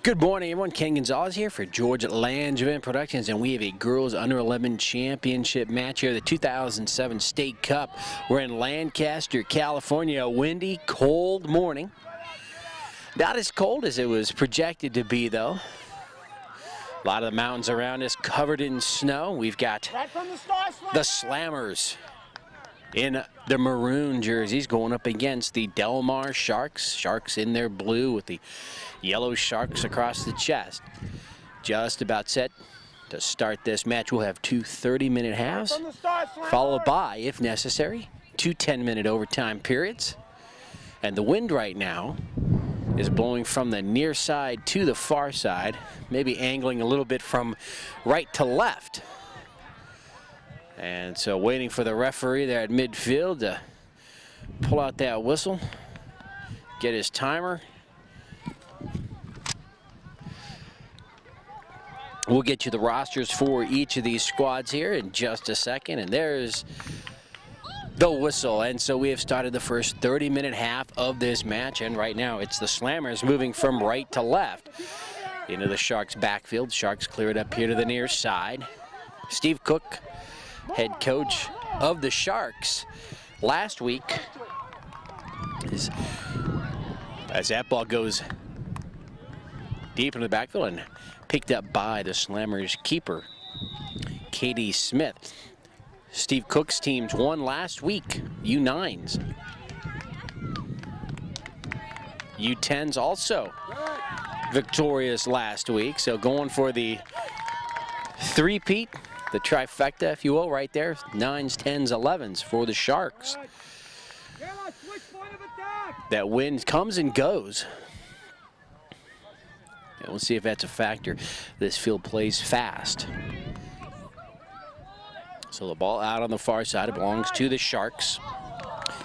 Good morning, everyone. Ken Gonzalez here for George Langevin Productions, and we have a girls under 11 championship match here, the 2007 State Cup. We're in Lancaster, California. A windy, cold morning. Not as cold as it was projected to be, though. A lot of the mountains around us covered in snow. We've got the Slammers in the maroon jerseys going up against the Del Mar Sharks. Sharks in their blue with the yellow sharks across the chest. Just about set to start this match. We'll have two 30-minute halves, followed by, if necessary, two 10-minute overtime periods. And the wind right now is blowing from the near side to the far side, maybe angling a little bit from right to left. And so waiting for the referee there at midfield to pull out that whistle, get his timer. We'll get you the rosters for each of these squads here in just a second. And there's the whistle. And so we have started the first 30-minute half of this match. And right now it's the Slammers moving from right to left into the Sharks' backfield. Sharks clear it up here to the near side. Steve Cook, head coach of the Sharks, last week, as that ball goes deep into the backfield and picked up by the Slammers keeper, Katie Smith. Steve Cook's teams won last week, U9s. U10s also victorious last week, so going for the three-peat, the trifecta, if you will, right there. 9s, 10s, 11s for the Sharks. That wind comes and goes. And we'll see if that's a factor. This field plays fast. So the ball out on the far side. It belongs to the Sharks.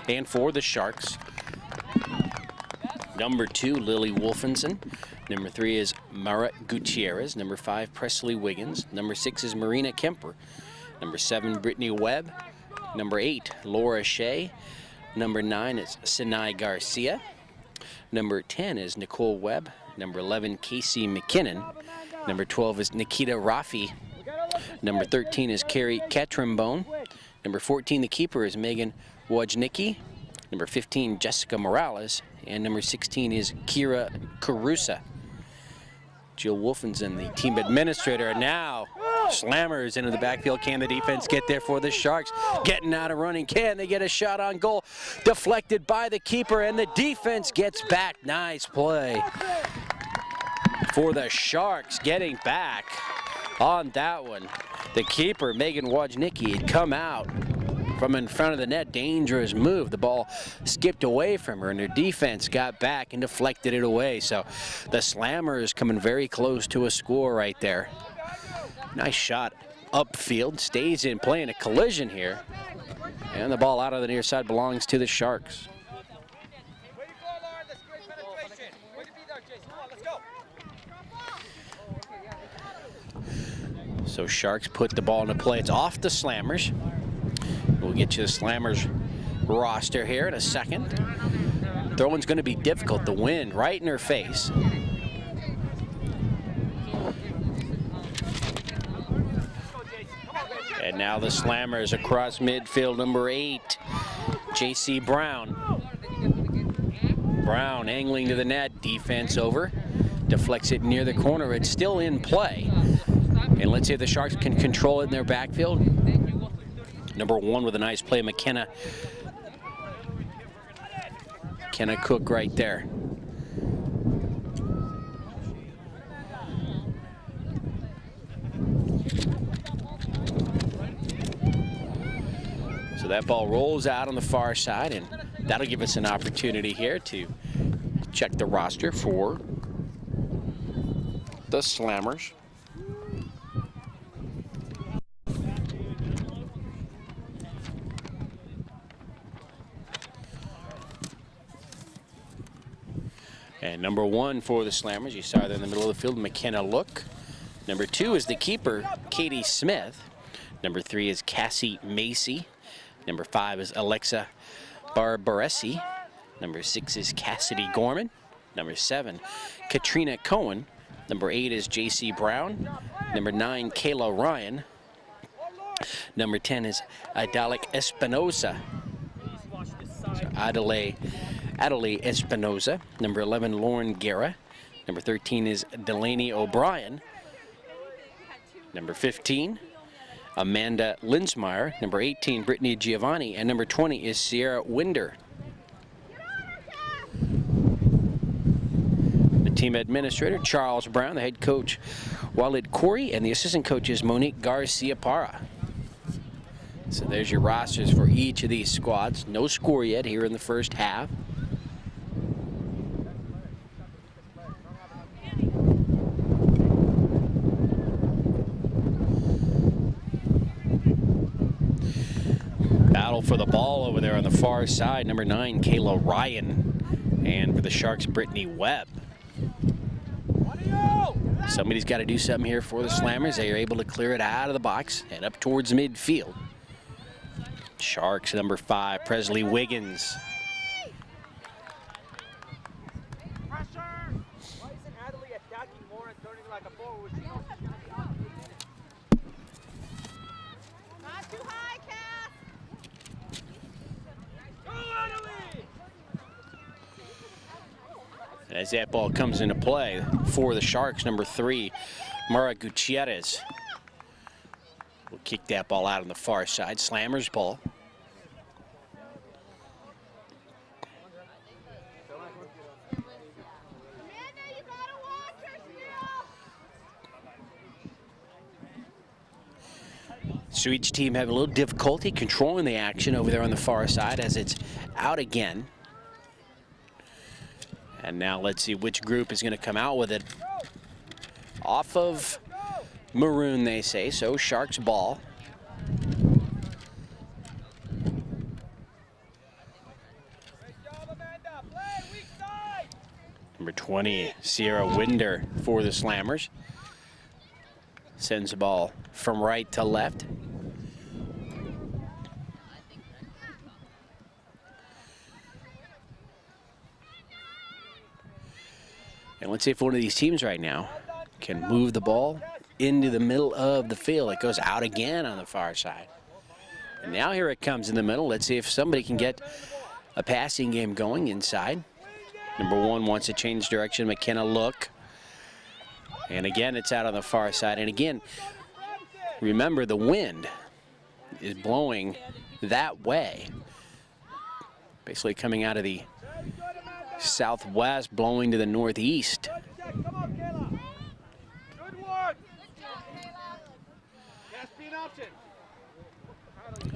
And for the Sharks, number 2, Lily Wolfenson. Number 3 is Mara Gutierrez. Number 5, Presley Wiggins. Number 6 is Marina Kemper. Number 7, Brittany Webb. Number 8, Laura Shea. Number 9 is Sinai Garcia. Number 10 is Nicole Webb. Number 11, Casey McKinnon. Number 12 is Nikita Rafi. Number 13 is Carrie Catrimbone. Number 14, the keeper, is Megan Wojnicki. Number 15, Jessica Morales. And number 16 is Kira Carusa. Jill Wolfenson, the team administrator. And now Slammers into the backfield. Can the defense get there for the Sharks? Getting out of running. Can they get a shot on goal? Deflected by the keeper, and the defense gets back. Nice play for the Sharks, getting back on that one. The keeper, Megan Wojnicki, had come out from in front of the net. Dangerous move. The ball skipped away from her, and her defense got back and deflected it away. So the Slammers coming very close to a score right there. Nice shot upfield. Stays in, playing a collision here. And the ball out of the near side belongs to the Sharks. So Sharks put the ball into play. It's off the Slammers. We'll get you the Slammers roster here in a second. Throwing's going to be difficult. The wind right in her face. And now the Slammers across midfield. Number 8, J.C. Brown. Brown angling to the net. Defense over. Deflects it near the corner. It's still in play. And let's see if the Sharks can control it in their backfield. Number 1 with a nice play, McKenna Cook right there. So that ball rolls out on the far side, and that'll give us an opportunity here to check the roster for the Slammers. And number 1 for the Slammers, you saw there in the middle of the field, McKenna Look. Number 2 is the keeper, Katie Smith. Number 3 is Cassie Macy. Number 5 is Alexa Barbaresi. Number 6 is Cassidy Gorman. Number 7, Katrina Cohen. Number 8 is J.C. Brown. Number 9, Kayla Ryan. Number 10 is Adalic Espinosa. So Adelaide Espinosa. Number 11, Lauren Guerra. Number 13 is Delaney O'Brien. Number 15, Amanda Linsmeyer. Number 18, Brittany Giovanni. And number 20 is Sierra Winder. The team administrator, Charles Brown. The head coach, Walid Corey. And the assistant coach is Monique Garcia Parra. So there's your rosters for each of these squads. No score yet here in the first half. Battle for the ball over there on the far side. Number 9, Kayla Ryan. And for the Sharks, Brittany Webb. Somebody's got to do something here for the Slammers. They are able to clear it out of the box, head up towards midfield. Sharks, number 5, Presley Wiggins. And as that ball comes into play for the Sharks, number 3, Mara Gutierrez will kick that ball out on the far side. Slammers ball. So each team having a little difficulty controlling the action over there on the far side as it's out again. And now let's see which group is going to come out with it. Off of maroon, they say, so Sharks ball. Number 20, Sierra Winder for the Slammers. Sends the ball from right to left. And let's see if one of these teams right now can move the ball into the middle of the field. It goes out again on the far side. And now here it comes in the middle. Let's see if somebody can get a passing game going inside. Number 1 wants to change direction. McKenna look. And again, it's out on the far side. And again, remember the wind is blowing that way. Basically coming out of the southwest, blowing to the northeast.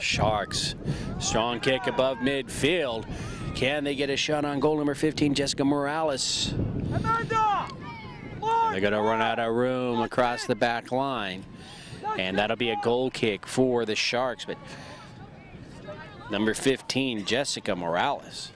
Sharks, strong kick above midfield. Can they get a shot on goal? Number 15, Jessica Morales. They're going to run out of room across the back line. And that'll be a goal kick for the Sharks. But number 15, Jessica Morales.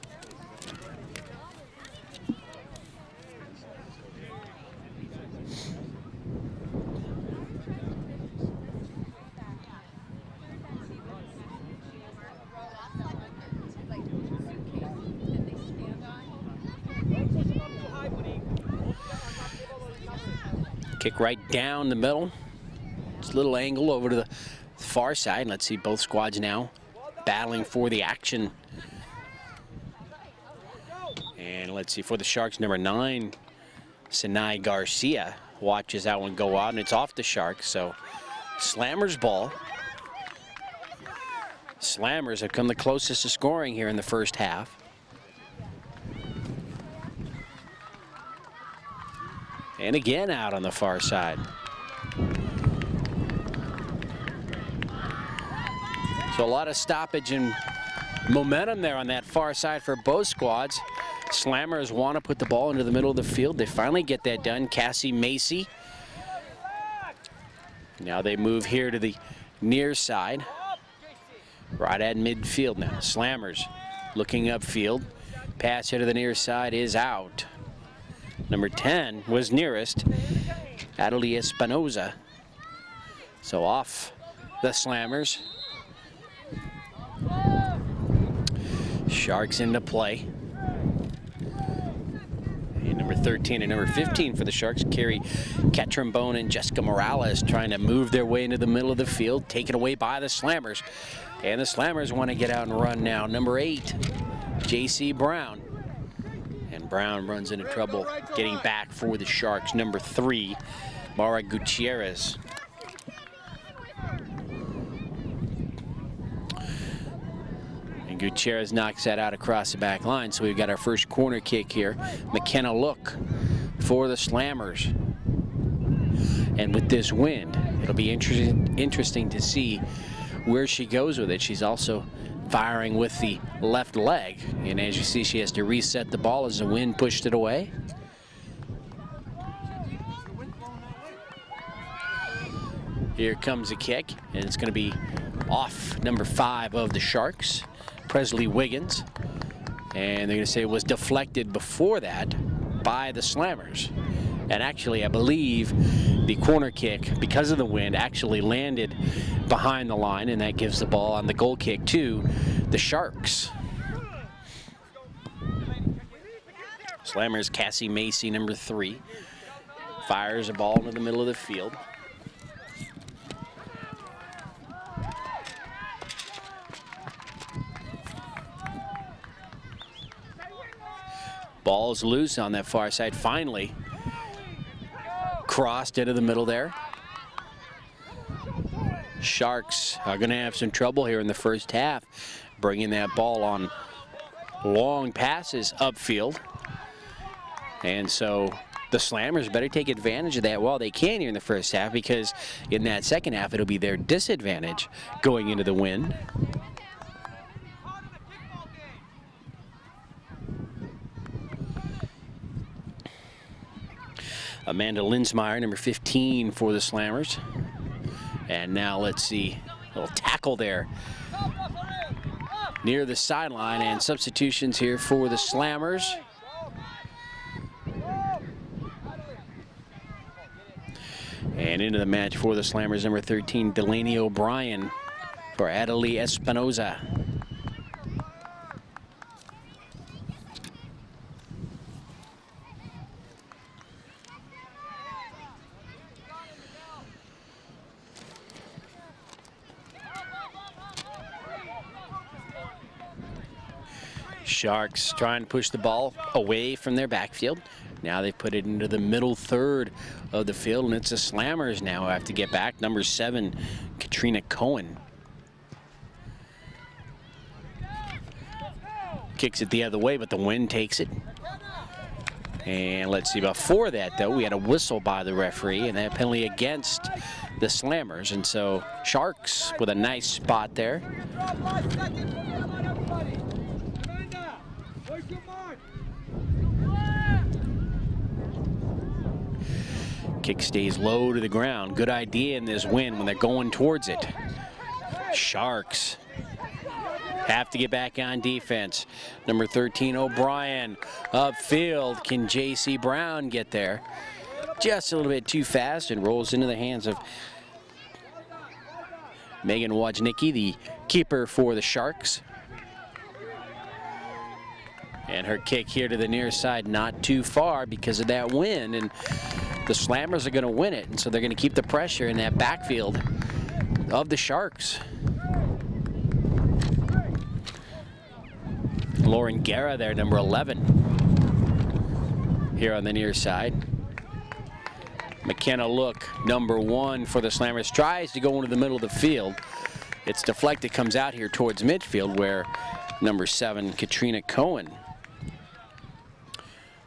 Kick right down the middle. It's a little angle over to the far side. Let's see both squads now battling for the action. And let's see for the Sharks, number 9, Sinai Garcia watches that one go out, and it's off the Sharks. So Slammers ball. Slammers have come the closest to scoring here in the first half. And again out on the far side. So a lot of stoppage and momentum there on that far side for both squads. Slammers want to put the ball into the middle of the field. They finally get that done. Cassie Macy. Now they move here to the near side. Right at midfield now. Slammers looking upfield. Pass here to the near side is out. Number 10 was nearest, Adelaide Espinosa. So off the Slammers. Sharks into play. And Number 13 and number 15 for the Sharks carry Catrambone and Jessica Morales, trying to move their way into the middle of the field, taken away by the Slammers. And the Slammers want to get out and run now. Number 8, J.C. Brown. And Brown runs into trouble getting back for the Sharks. Number 3, Mara Gutierrez. And Gutierrez knocks that out across the back line. So we've got our first corner kick here. McKenna Look for the Slammers. And with this wind, it'll be interesting to see where she goes with it. She's also firing with the left leg. And as you see, she has to reset the ball as the wind pushed it away. Here comes a kick, and it's going to be off number 5 of the Sharks, Presley Wiggins. And they're going to say it was deflected before that by the Slammers. And actually, I believe the corner kick, because of the wind, actually landed behind the line, and that gives the ball on the goal kick to the Sharks. Slammers, Cassie Macy, number 3, fires a ball into the middle of the field. Ball's loose on that far side, finally. Crossed into the middle there. Sharks are going to have some trouble here in the first half, bringing that ball on long passes upfield. And so the Slammers better take advantage of that while they can here in the first half, because in that second half it'll be their disadvantage going into the win. Amanda Linsmeyer, number 15 for the Slammers. And now let's see, a little tackle there near the sideline, and substitutions here for the Slammers. And into the match for the Slammers, number 13, Delaney O'Brien for Adelie Espinoza. Sharks trying to push the ball away from their backfield. Now they put it into the middle third of the field, and it's the Slammers now who have to get back. Number 7, Katrina Cohen. Kicks it the other way, but the wind takes it. And let's see, before that, though, we had a whistle by the referee, and that penalty against the Slammers. And so Sharks with a nice spot there. Kick stays low to the ground. Good idea in this wind when they're going towards it. Sharks have to get back on defense. Number 13, O'Brien, upfield. Can J.C. Brown get there? Just a little bit too fast, and rolls into the hands of Megan Wojnicki, the keeper for the Sharks. And her kick here to the near side, not too far because of that wind, and the Slammers are going to win it, and so they're going to keep the pressure in that backfield of the Sharks. Lauren Guerra there, number 11, here on the near side. McKenna Look, number 1 for the Slammers, tries to go into the middle of the field. It's deflected, comes out here towards midfield, where number 7, Katrina Cohen,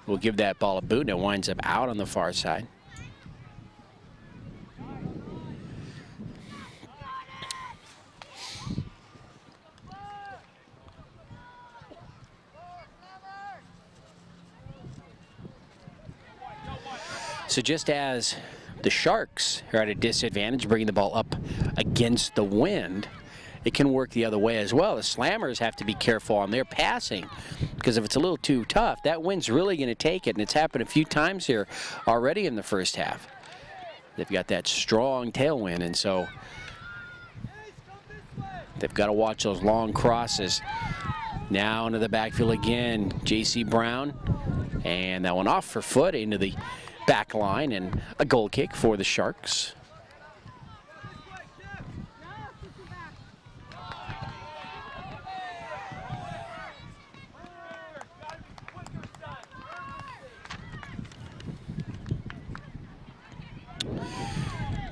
will give that ball a boot, and it winds up out on the far side. So just as the Sharks are at a disadvantage bringing the ball up against the wind, it can work the other way as well. The Slammers have to be careful on their passing, because if it's a little too tough, that wind's really going to take it, and it's happened a few times here already in the first half. They've got that strong tailwind, and so they've got to watch those long crosses. Now into the backfield again, J.C. Brown, And that one off her foot into the back line, and a goal kick for the Sharks.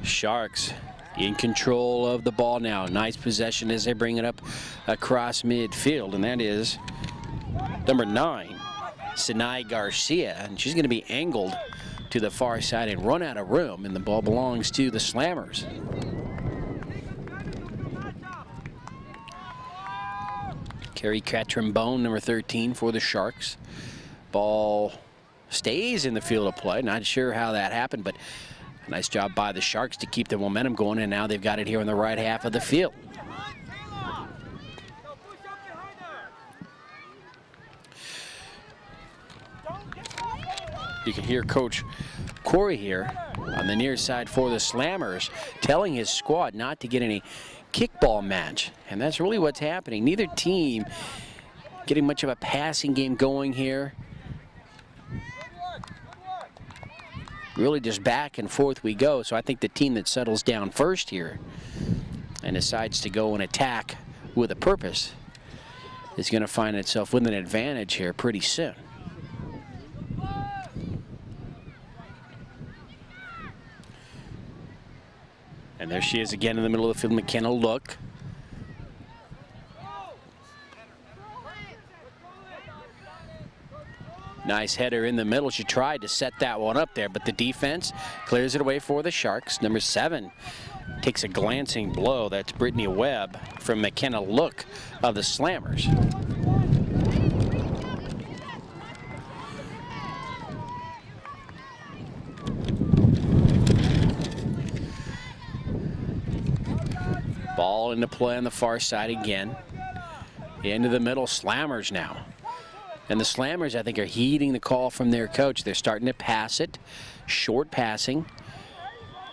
Sharks in control of the ball now. Nice possession as they bring it up across midfield, and that is number 9, Sinai Garcia, and she's going to be angled to the far side and run out of room, and the ball belongs to the Slammers. Carrie Catrimbone, number 13 for the Sharks. Ball stays in the field of play. Not sure how that happened, but a nice job by the Sharks to keep the momentum going, and now they've got it here in the right half of the field. You can hear Coach Corey here on the near side for the Slammers telling his squad not to get any kickball match, and that's really what's happening. Neither team getting much of a passing game going here. Really just back and forth we go, so I think the team that settles down first here and decides to go and attack with a purpose is going to find itself with an advantage here pretty soon. And there she is again in the middle of the field. McKenna Look. Nice header in the middle. She tried to set that one up there, but the defense clears it away for the Sharks. Number 7 takes a glancing blow. That's Brittany Webb from McKenna Look of the Slammers. Ball into play on the far side again. Into the middle, Slammers now. And the Slammers, I think, are heeding the call from their coach. They're starting to pass it. Short passing.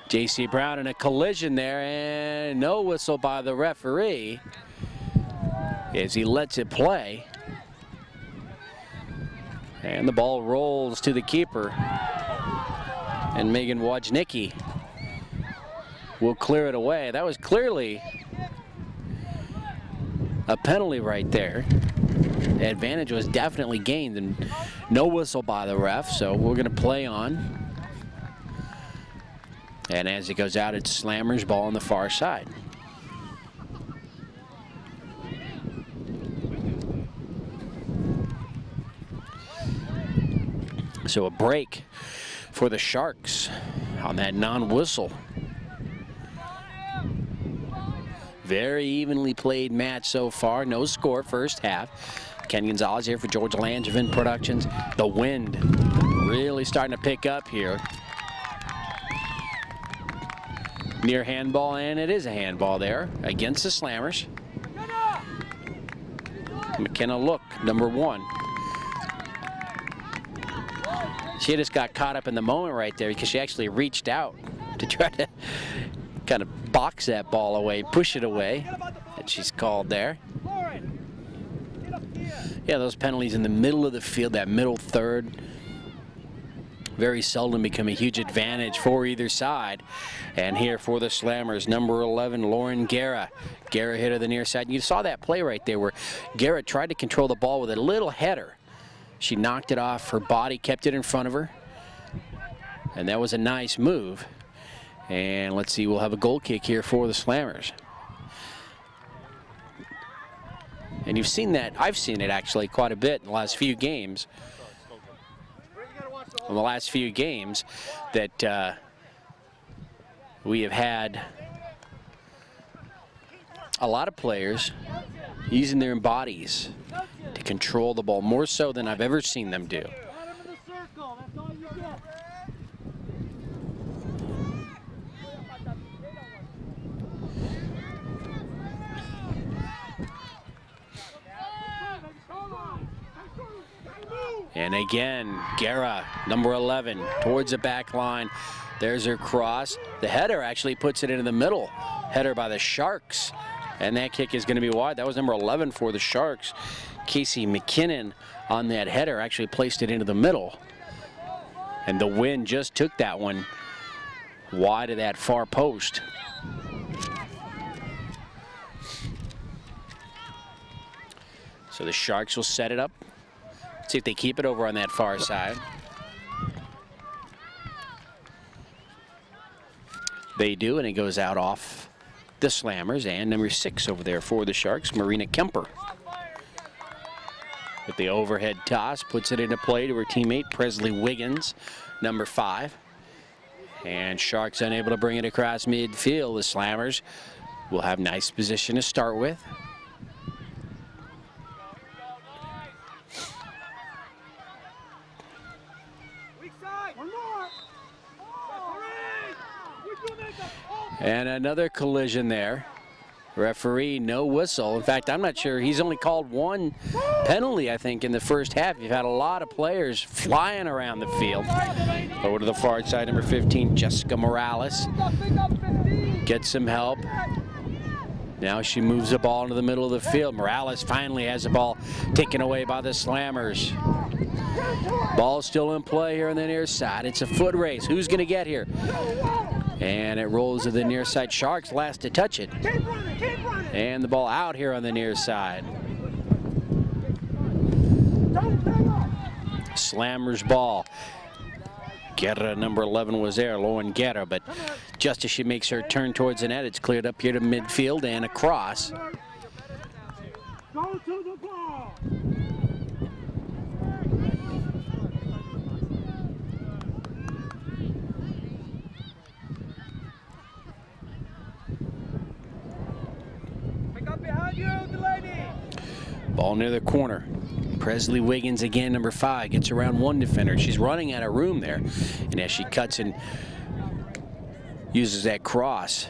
J.C. Brown in a collision there, and no whistle by the referee as he lets it play. And the ball rolls to the keeper. And Megan Wojnicki will clear it away. That was clearly a penalty right there. The advantage was definitely gained, and no whistle by the ref, so we're going to play on. And as it goes out, it's Slammers ball on the far side. So a break for the Sharks on that non-whistle. Very evenly played match so far. No score first half. Ken Gonzalez here for George Langevin Productions. The wind really starting to pick up here. Near handball, and it is a handball there against the Slammers. McKenna Look, number 1. She just got caught up in the moment right there because she actually reached out to try to kind of box that ball away, push it away, and she's called there. Yeah, those penalties in the middle of the field, that middle third, very seldom become a huge advantage for either side. And here for the Slammers, number 11, Lauren Guerra. Guerra hit her the near side. You saw that play right there where Guerra tried to control the ball with a little header. She knocked it off her body, kept it in front of her, and that was a nice move. And let's see, we'll have a goal kick here for the Slammers. And you've seen that, I've seen it actually quite a bit in the last few games. In the last few games that we have had a lot of players using their bodies to control the ball, more so than I've ever seen them do. And again, Guerra, number 11, towards the back line. There's her cross. The header actually puts it into the middle. Header by the Sharks. And that kick is going to be wide. That was number 11 for the Sharks. Casey McKinnon on that header actually placed it into the middle. And the wind just took that one wide of that far post. So the Sharks will set it up. See if they keep it over on that far side. They do, and it goes out off the Slammers. And number 6 over there for the Sharks, Marina Kemper. With the overhead toss, puts it into play to her teammate, Presley Wiggins, number 5. And Sharks unable to bring it across midfield. The Slammers will have nice position to start with. And another collision there. Referee, no whistle. In fact, I'm not sure. He's only called one penalty, I think, in the first half. You've had a lot of players flying around the field. Over to the far side, number 15, Jessica Morales. Gets some help. Now she moves the ball into the middle of the field. Morales finally has the ball taken away by the Slammers. Ball still in play here on the near side. It's a foot race. Who's going to get here? And it rolls to the near side. Sharks last to touch it. And the ball out here on the near side. Slammers ball. Guerra, number 11, was there, Lauren Guerra, but just as she makes her turn towards the net, it's cleared up here to midfield and across. Go to the ball. Pick up behind you, Delaney. Ball near the corner. Presley Wiggins again, number 5, gets around one defender. She's running out of room there. And as she cuts and uses that cross,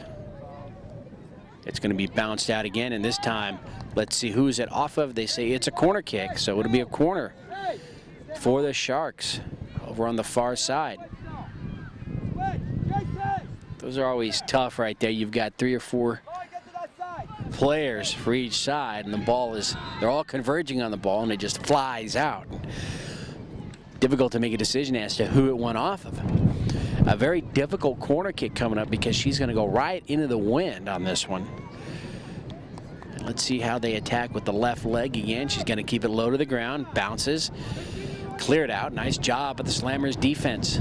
it's going to be bounced out again. And this time, let's see who's it off of. They say it's a corner kick, so it'll be a corner for the Sharks over on the far side. Those are always tough right there. You've got 3 or 4 players for each side, and the ball is, they're all converging on the ball, and it just flies out. Difficult to make a decision as to who it went off of. A very difficult corner kick coming up because she's going to go right into the wind on this one. And let's see how they attack with the left leg again. She's going to keep it low to the ground, bounces, cleared out. Nice job of the Slammers defense.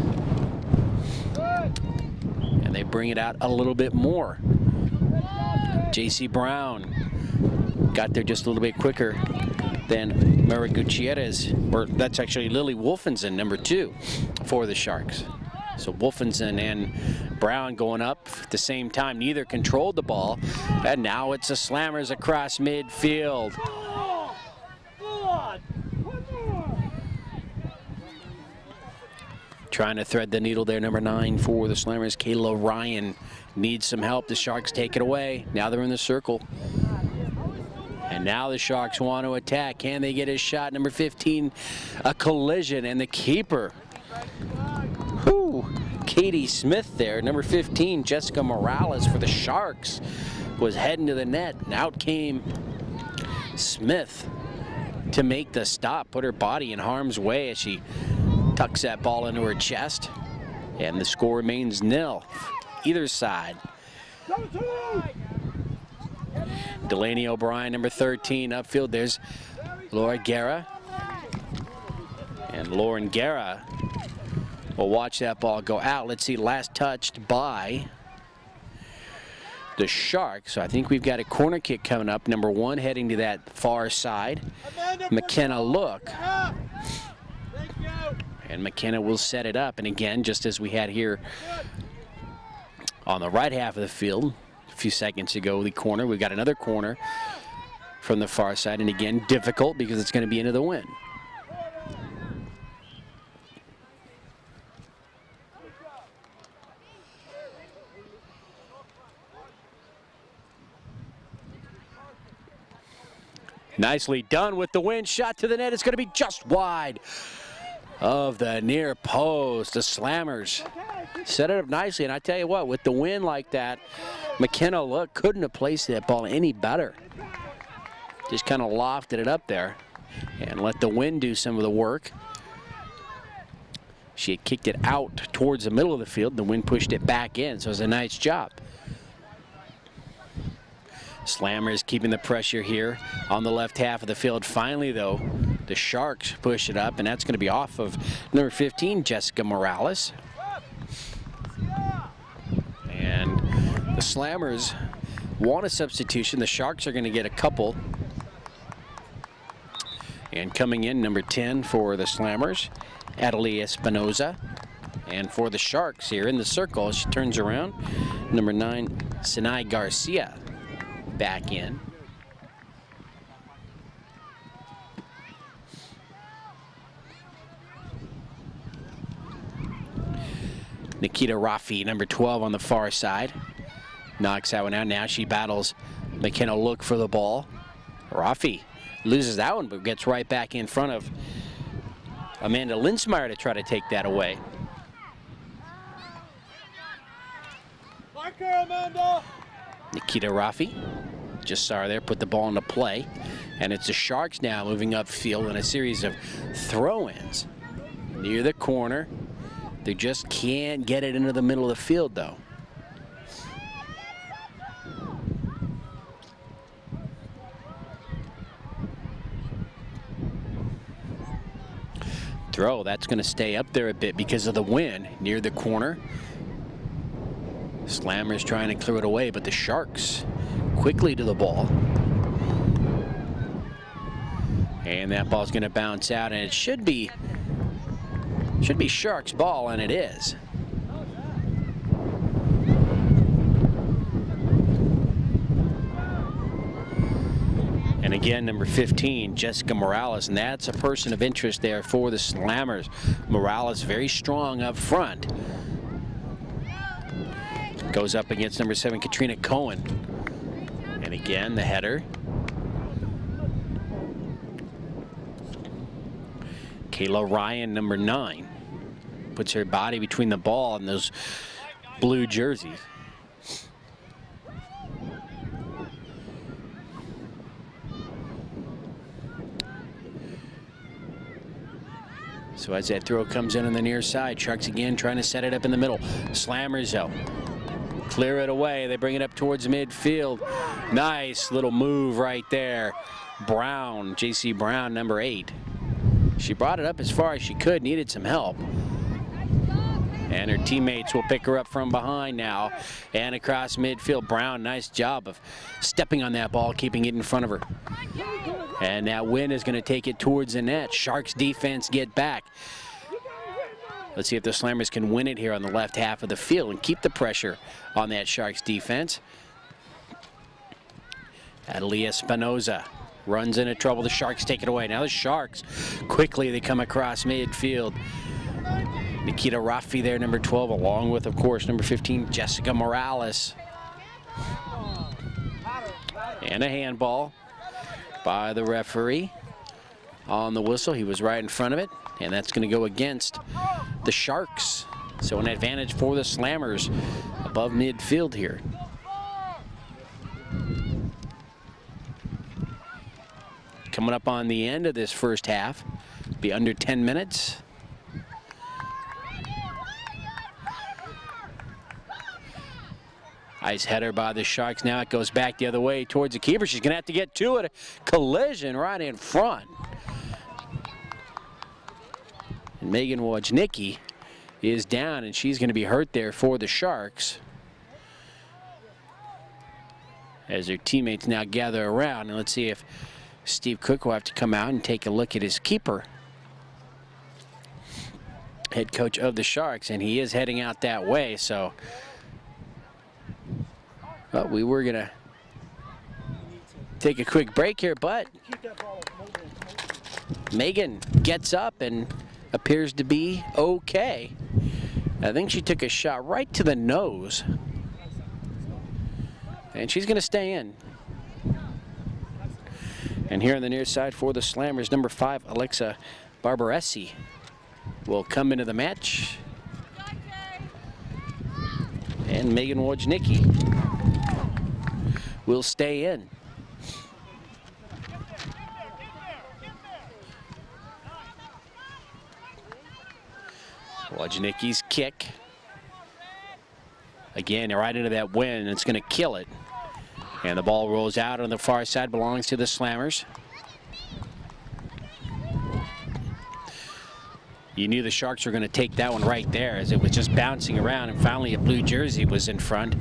And they bring it out a little bit more. J.C. Brown got there just a little bit quicker than Mara Gutierrez, or that's actually Lily Wolfenson, number 2 for the Sharks. So Wolfenson and Brown going up at the same time. Neither controlled the ball, and now it's the Slammers across midfield. Trying to thread the needle there, number 9 for the Slammers, Kayla Ryan. Needs some help. The Sharks take it away. Now they're in the circle. And now the Sharks want to attack. Can they get a shot? Number 15, a collision, and the keeper. Whew. Katie Smith there. Number 15, Jessica Morales for the Sharks, was heading to the net. And out came Smith to make the stop, put her body in harm's way as she tucks that ball into her chest. And the score remains 0. Either side. Delaney O'Brien, number 13, upfield. There's Laura Guerra. And Lauren Guerra will watch that ball go out. Let's see, last touched by the Sharks. So I think we've got a corner kick coming up. Number 1 heading to that far side. McKenna Look. And McKenna will set it up. And again, just as we had here on the right half of the field a few seconds ago, the corner, we've got another corner from the far side, and again difficult because it's going to be into the wind. Nicely done with the wind, shot to the net. It's going to be just wide. of the near post. The Slammers set it up nicely, and I tell you what, with the wind like that, McKenna couldn't have placed that ball any better. Just kind of lofted it up there and let the wind do some of the work. She had kicked it out towards the middle of the field. The wind pushed it back in, so it was a nice job. Slammers keeping the pressure here on the left half of the field. Finally, though, the Sharks push it up, and that's going to be off of number 15, Jessica Morales. And the Slammers want a substitution. The Sharks are going to get a couple. And coming in, number 10 for the Slammers, Adelie Espinoza. And for the Sharks here in the circle, she turns around, number 9, Sinai Garcia back in. Nikita Rafi, number 12 on the far side, knocks that one out. Now she battles McKenna Look for the ball. Rafi loses that one, but gets right back in front of Amanda Linsmeyer to try to take that away. Mark her, Amanda. Nikita Rafi, just saw her there, put the ball into play. And it's the Sharks now moving upfield in a series of throw-ins near the corner. They just can't get it into the middle of the field, though. Throw, that's going to stay up there a bit because of the wind near the corner. Slammers trying to clear it away, but the Sharks quickly to the ball. And that ball's going to bounce out, and it should be Sharks' ball, and it is. And again, number 15, Jessica Morales, and that's a person of interest there for the Slammers. Morales very strong up front. Goes up against number 7, Katrina Cohen. And again, the header. Kayla Ryan, number 9, puts her body between the ball and those blue jerseys. So as that throw comes in on the near side, Sharks again trying to set it up in the middle. Slammers though, clear it away. They bring it up towards midfield. Nice little move right there. Brown, J.C. Brown, number 8. She brought it up as far as she could, needed some help. And her teammates will pick her up from behind now. And across midfield, Brown, nice job of stepping on that ball, keeping it in front of her. And that wind is going to take it towards the net. Sharks defense get back. Let's see if the Slammers can win it here on the left half of the field and keep the pressure on that Sharks defense. Adelie Espinoza runs into trouble. The Sharks take it away. Now the Sharks, quickly they come across midfield. Nikita Rafi there, number 12, along with, of course, number 15, Jessica Morales. And a handball by the referee on the whistle. He was right in front of it, and that's going to go against the Sharks. So an advantage for the Slammers above midfield here. Coming up on the end of this first half, be under 10 minutes. Nice header by the Sharks. Now it goes back the other way towards the keeper. She's going to have to get to it. A collision right in front. And Megan Wojnicki is down, and she's going to be hurt there for the Sharks. As their teammates now gather around. And let's see if Steve Cook will have to come out and take a look at his keeper. Head coach of the Sharks, and he is heading out that way, so... Well, we were going to take a quick break here, but Megan gets up and appears to be okay. I think she took a shot right to the nose, and she's going to stay in. And here on the near side for the Slammers, number 5, Alexa Barbaresi. will come into the match. And Megan Wojnicki will stay in. Wojnicki's kick. Again, right into that wind, and it's going to kill it. And the ball rolls out on the far side, belongs to the Slammers. You knew the Sharks were going to take that one right there as it was just bouncing around, and finally a blue jersey was in front.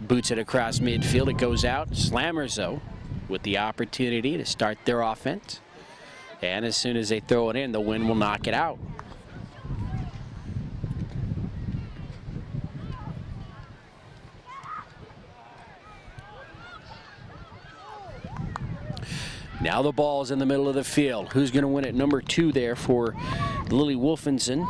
Boots it across midfield. It goes out. Slammers, though, with the opportunity to start their offense. And as soon as they throw it in, the wind will knock it out. Now the ball's in the middle of the field. Who's going to win it? Number 2 there for Lily Wolfenson.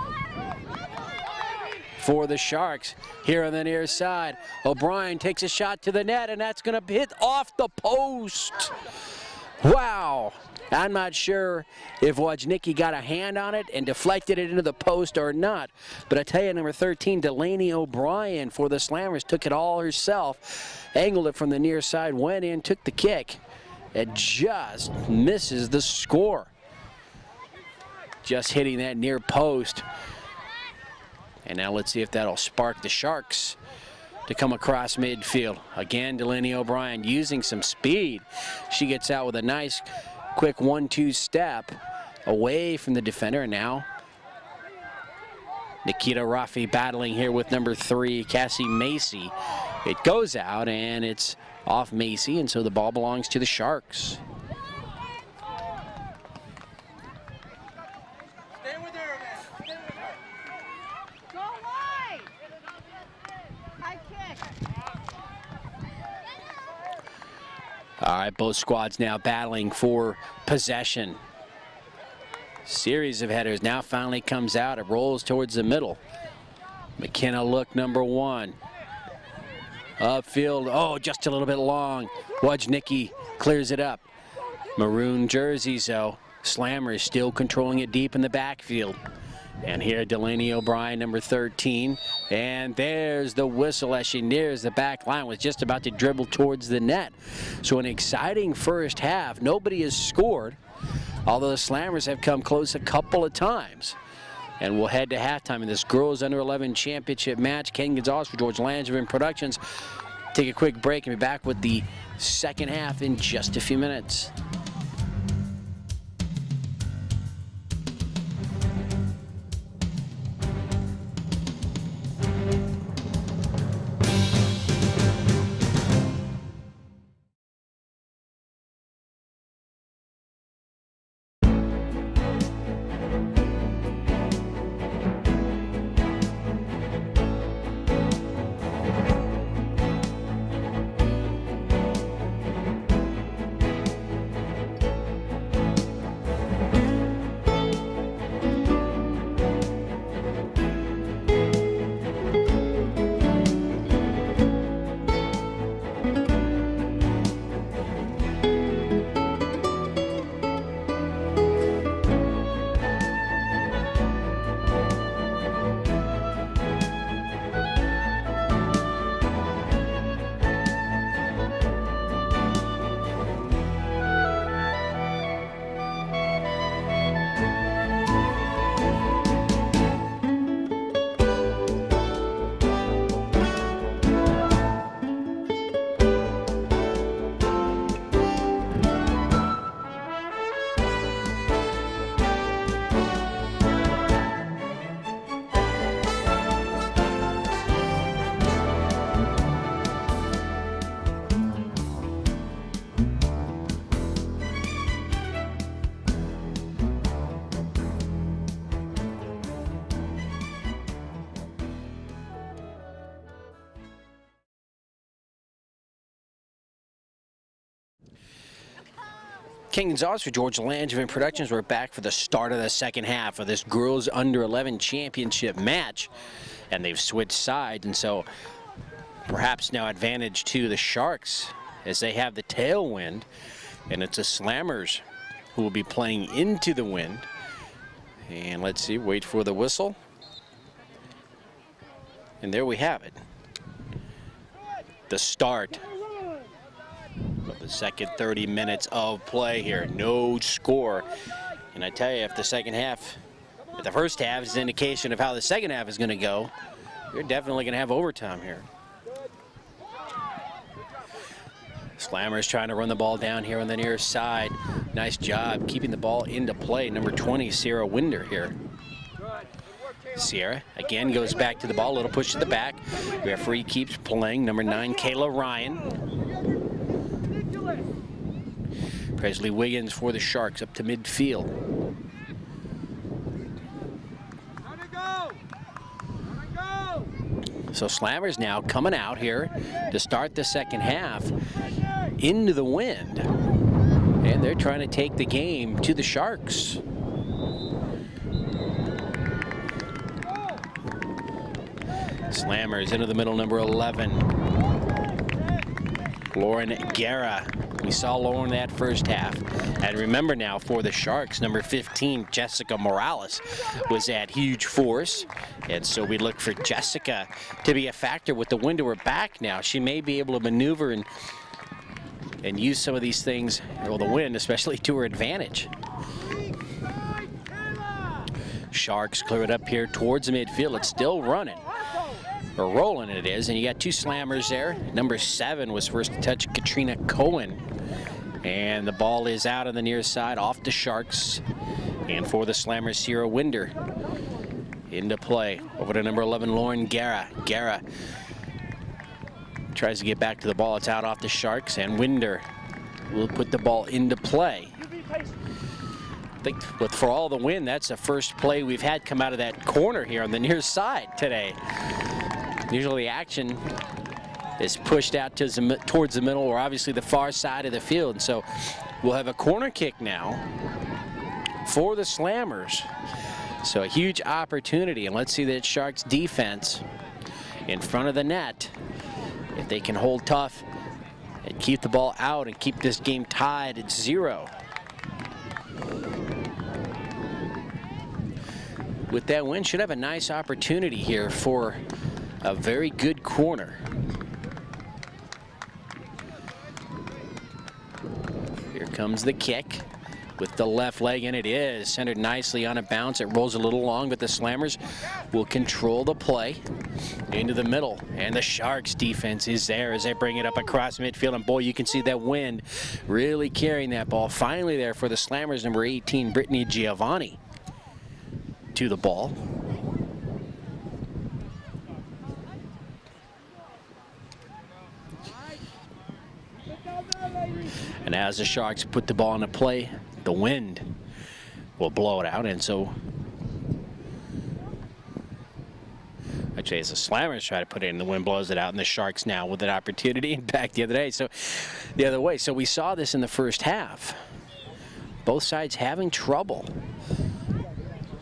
For the Sharks, here on the near side, O'Brien takes a shot to the net, and that's going to hit off the post. Wow. I'm not sure if Wojnicki got a hand on it and deflected it into the post or not. But I tell you, number 13, Delaney O'Brien for the Slammers, took it all herself. Angled it from the near side, went in, took the kick. It just misses the score. Just hitting that near post. And now let's see if that'll spark the Sharks to come across midfield. Again, Delaney O'Brien using some speed. She gets out with a nice quick 1-2 step away from the defender. And now Nikita Raffi battling here with number 3, Cassie Macy. It goes out, and it's off Macy, and so the ball belongs to the Sharks. Stay with her, man. Stay with her. Go wide. High kick. All right, both squads now battling for possession. Series of headers now finally comes out. It rolls towards the middle. McKenna look number 1. Upfield, oh, just a little bit long. Wojnicki clears it up. Maroon jerseys, though. Slammers still controlling it deep in the backfield. And here, Delaney O'Brien, number 13. And there's the whistle as she nears the back line. Was just about to dribble towards the net. So an exciting first half. Nobody has scored, although the Slammers have come close a couple of times. And we'll head to halftime in this girls under 11 championship match. Ken Gonzalez for George Langevin Productions. Take a quick break and be back with the second half in just a few minutes. Ken Gonzalez for George Langevin Productions. We're back for the start of the second half of this girls under 11 championship match. And they've switched sides, and so perhaps now advantage to the Sharks as they have the tailwind. And it's the Slammers who will be playing into the wind And let's see, wait for the whistle. And there we have it. The start of the second 30 minutes of play here. No score. And I tell you, if the first half is an indication of how the second half is going to go, you're definitely going to have overtime here. Slammers trying to run the ball down here on the near side. Nice job keeping the ball into play. Number 20, Sierra Winder here. Sierra again goes back to the ball, a little push to the back. Referee keeps playing. Number 9, Kayla Ryan. Presley Wiggins for the Sharks up to midfield. So Slammers now coming out here to start the second half into the wind. And they're trying to take the game to the Sharks. Slammers into the middle, number 11. Lauren Guerra. We saw Lauren that first half. And remember now for the Sharks, number 15, Jessica Morales, was at huge force. And so we look for Jessica to be a factor with the wind to her back now. She may be able to maneuver and use some of these things, well, the wind especially, to her advantage. Sharks clear it up here towards the midfield. It's still running. Or rolling it is, and you got two Slammers there. Number 7 was first to touch, Katrina Cohen. And the ball is out on the near side, off the Sharks. And for the Slammers, Sierra Winder into play. Over to number 11, Lauren Guerra. Guerra tries to get back to the ball. It's out off the Sharks, and Winder will put the ball into play. I think for all the wind, that's the first play we've had come out of that corner here on the near side today. Usually the action is pushed out towards the middle, or obviously the far side of the field. And so we'll have a corner kick now for the Slammers. So a huge opportunity, and let's see that Sharks defense in front of the net. If they can hold tough and keep the ball out and keep this game tied at 0. With that win, should have a nice opportunity here for a very good corner. Here comes the kick with the left leg, and it is centered nicely on a bounce. It rolls a little long, but the Slammers will control the play into the middle. And the Sharks defense is there as they bring it up across midfield. And boy, you can see that wind really carrying that ball. Finally there for the Slammers, number 18, Brittany Giovanni to the ball. And as the Sharks put the ball into play, the wind will blow it out. And so, actually, as the Slammers try to put it in, the wind blows it out, and the Sharks now with an opportunity back the other day. So, the other way. So we saw this in the first half. Both sides having trouble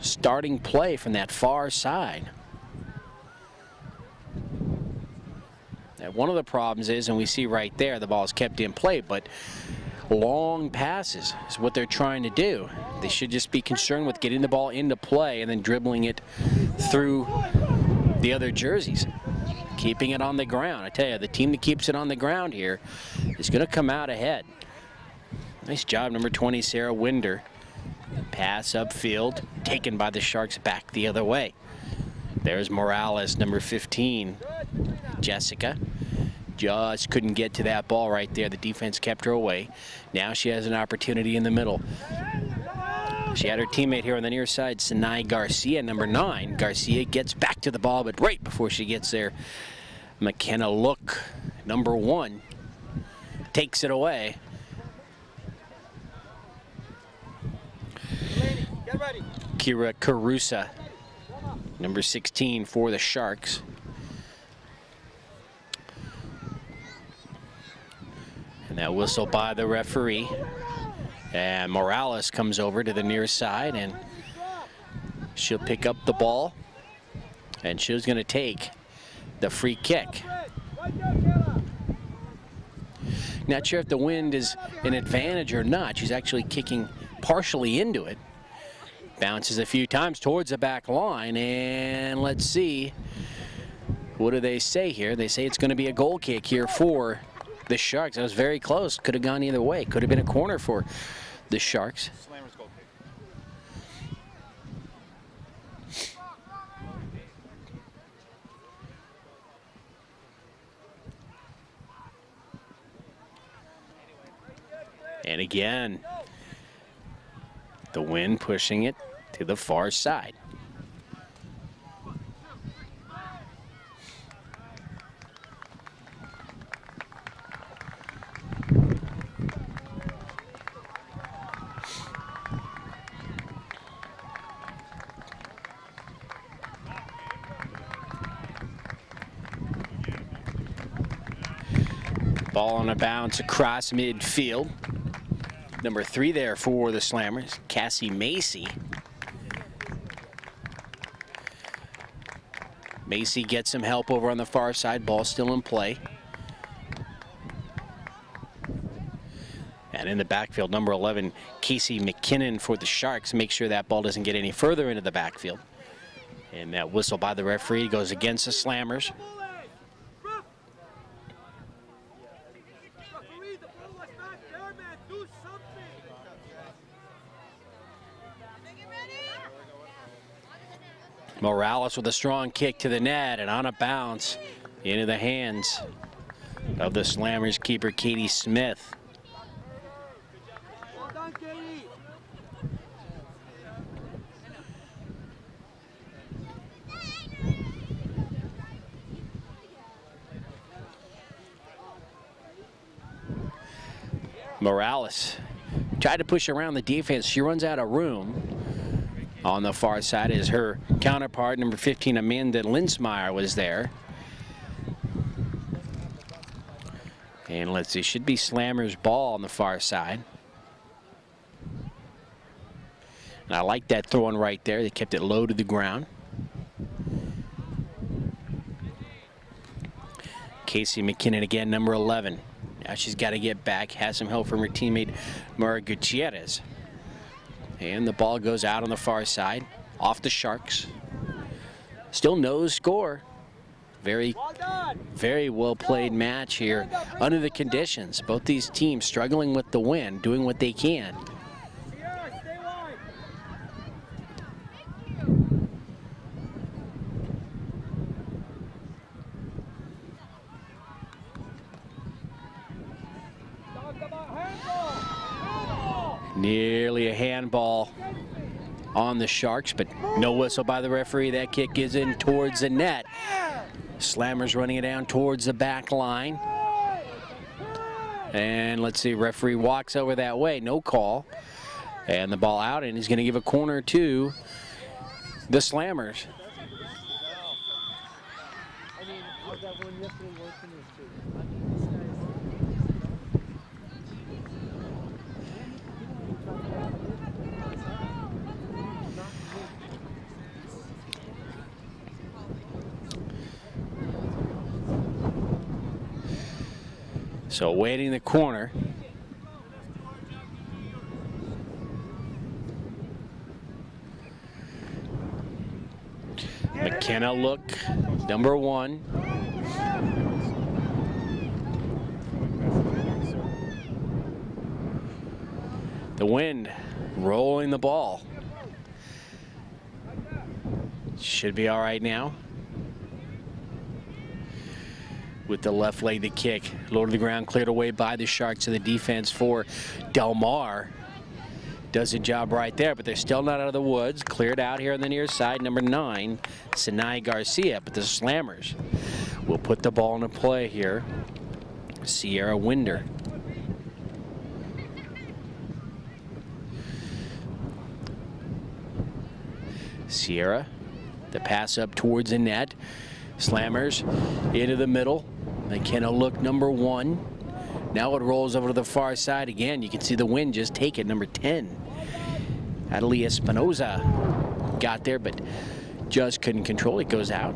starting play from that far side. Now, one of the problems is, and we see right there, the ball is kept in play, but long passes is what they're trying to do. They should just be concerned with getting the ball into play and then dribbling it through the other jerseys, keeping it on the ground. I tell you, the team that keeps it on the ground here is going to come out ahead. Nice job, number 20, Sarah Winder. Pass upfield, taken by the Sharks back the other way. There's Morales, number 15, Jessica. Just couldn't get to that ball right there. The defense kept her away. Now she has an opportunity in the middle. She had her teammate here on the near side, Sinai Garcia, number 9. Garcia gets back to the ball, but right before she gets there, McKenna Look, number 1, takes it away. Kira Carusa, number 16 for the Sharks. And that whistle by the referee. And Morales comes over to the near side, and she'll pick up the ball, and she's going to take the free kick. Not sure if the wind is an advantage or not. She's actually kicking partially into it. Bounces a few times towards the back line, and let's see. What do they say here? They say it's going to be a goal kick here for the Sharks. That was very close. Could have gone either way. Could have been a corner for the Sharks. Slammers goal kick. And again, the wind pushing it to the far side. Ball on a bounce across midfield. Number 3 there for the Slammers, Cassie Macy. Macy gets some help over on the far side. Ball still in play. And in the backfield, number 11, Casey McKinnon for the Sharks. Make sure that ball doesn't get any further into the backfield. And that whistle by the referee goes against the Slammers. Morales with a strong kick to the net and on a bounce into the hands of the Slammers keeper, Katie Smith. Well done, Katie. Morales tried to push around the defense. She runs out of room. On the far side is her counterpart, number 15, Amanda Linsmeyer, was there. And let's see, should be Slammers' ball on the far side. And I like that throw-in right there. They kept it low to the ground. Casey McKinnon again, number 11. Now she's got to get back, has some help from her teammate, Mara Gutierrez. And the ball goes out on the far side, off the Sharks. Still no score. Very well played match here under the conditions. Both these teams struggling with the wind, doing what they can. Nearly a handball on the Sharks, but no whistle by the referee. That kick is in towards the net. Slammers running it down towards the back line. And let's see, referee walks over that way, no call. And the ball out, and he's going to give a corner to the Slammers. So waiting the corner. McKenna look, number 1. The wind rolling the ball. Should be all right now. With the left leg, the kick, low to the ground, cleared away by the Sharks, to the defense for Del Mar. Does the job right there, but they're still not out of the woods. Cleared out here on the near side, number 9, Sinai Garcia, but the Slammers will put the ball into play here. Sierra Winder. Sierra, the pass up towards the net. Slammers into the middle. McKenna look, number 1. Now it rolls over to the far side again. You can see the wind just take it, number 10. Adelie Espinoza got there, but just couldn't control it. Goes out,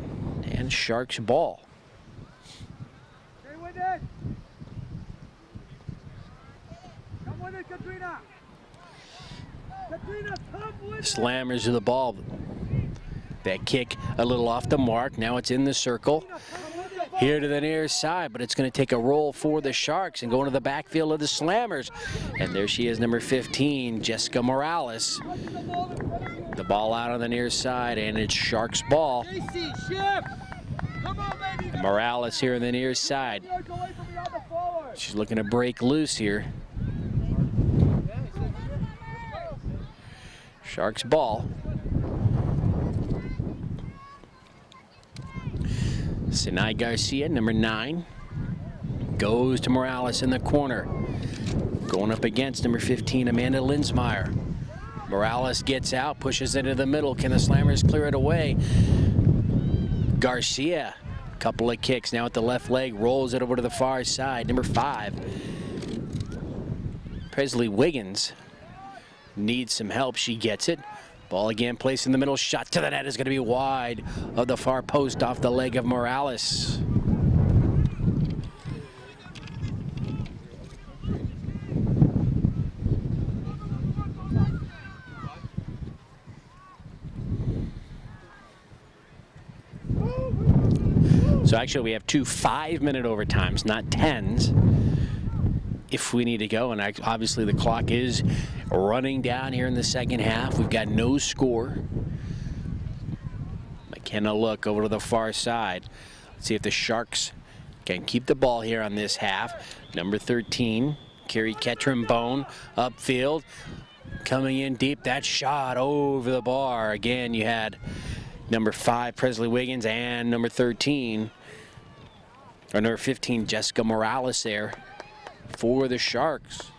and Sharks ball. Stay with it. Come with it, Katrina. Slammers to the ball. That kick a little off the mark. Now it's in the circle. Here to the near side, but it's going to take a roll for the Sharks and go into the backfield of the Slammers. And there she is, number 15, Jessica Morales. The ball out on the near side, and it's Sharks ball. And Morales here on the near side. She's looking to break loose here. Sharks ball. Sinai Garcia, number 9, goes to Morales in the corner. Going up against number 15, Amanda Linsmeyer. Morales gets out, pushes into the middle. Can the Slammers clear it away? Garcia, couple of kicks now at the left leg, rolls it over to the far side. Number 5, Presley Wiggins needs some help. She gets it. Ball again placed in the middle. Shot to the net is going to be wide of the far post off the leg of Morales. So actually we have 2 5-minute overtimes, not 10s, if we need to go. And obviously the clock is running down here in the second half. We've got no score. McKenna look over to the far side. Let's see if the Sharks can keep the ball here on this half. Number 13, Carrie Ketron-Bone, upfield. Coming in deep, that shot over the bar. Again, you had number 5, Presley Wiggins, and number 13, or number 15, Jessica Morales there for the Sharks.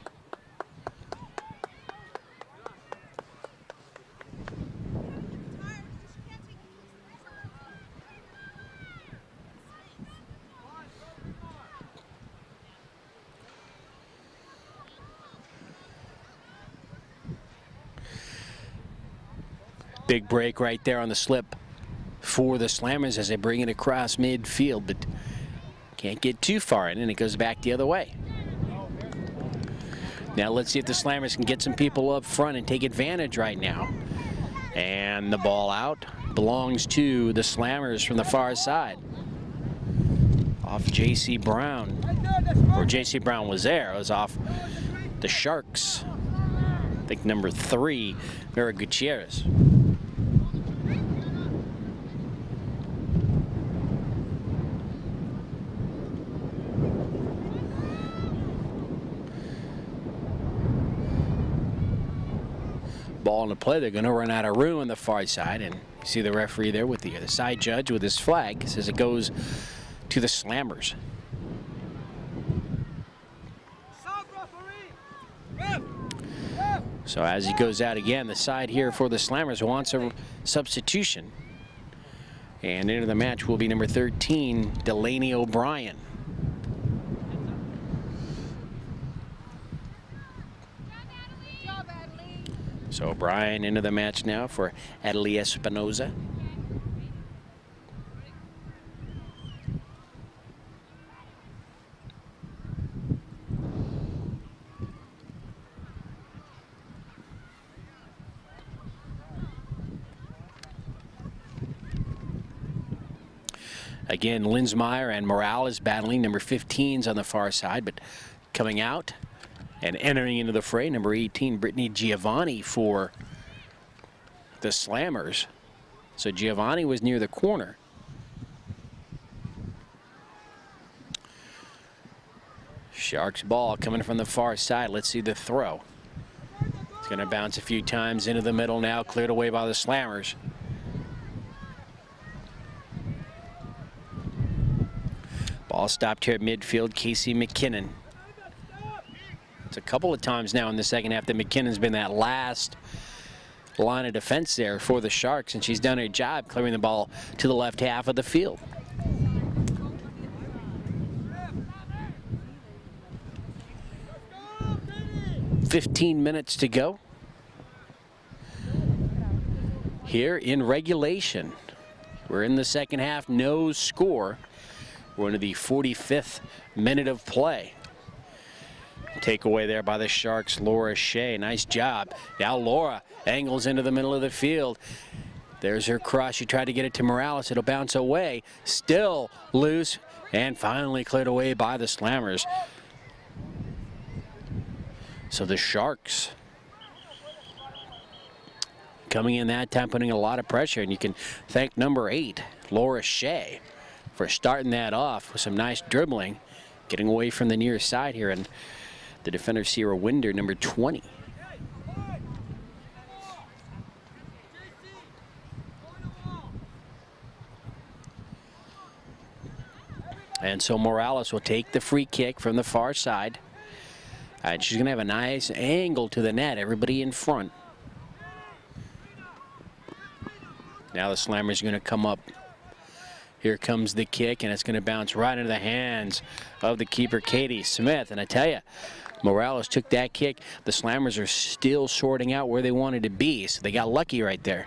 Big break right there on the slip for the Slammers as they bring it across midfield, but can't get too far in, and it goes back the other way. Now let's see if the Slammers can get some people up front and take advantage right now. And the ball out belongs to the Slammers from the far side. Off J.C. Brown, or J.C. Brown was there. It was off the Sharks. I think number 3, Mara Gutierrez. Ball in the play. They're going to run out of room on the far side, and you see the referee there with the side judge with his flag. Says it goes to the Slammers. So as he goes out again, the side here for the Slammers wants a substitution. And into the match will be number 13, Delaney O'Brien. So O'Brien into the match now for Adelie Espinoza. Again, Linsmeyer and Morales battling. Number 15's on the far side, but coming out and entering into the fray, number 18, Brittany Giovanni for the Slammers. So Giovanni was near the corner. Sharks ball coming from the far side. Let's see the throw. It's going to bounce a few times into the middle now, cleared away by the Slammers. Ball stopped here at midfield, Casey McKinnon. It's a couple of times now in the second half that McKinnon's been that last line of defense there for the Sharks, and she's done her job clearing the ball to the left half of the field. "15 minutes to go here in regulation. We're in the second half, no score. We're into the 45th minute of play. Takeaway there by the Sharks, Laura Shea. Nice job. Now Laura angles into the middle of the field. There's her cross. She tried to get it to Morales. It'll bounce away. Still loose and finally cleared away by the Slammers. So the Sharks coming in that time, putting a lot of pressure, and you can thank number 8, Laura Shea, for starting that off with some nice dribbling, getting away from the near side here, and the defender, Sierra Winder, number 20. And so Morales will take the free kick from the far side. And she's going to have a nice angle to the net, everybody in front. Now the Slammer's going to come up. Here comes the kick, and it's going to bounce right into the hands of the keeper, Katie Smith. And I tell you, Morales took that kick. The Slammers are still sorting out where they wanted to be, so they got lucky right there.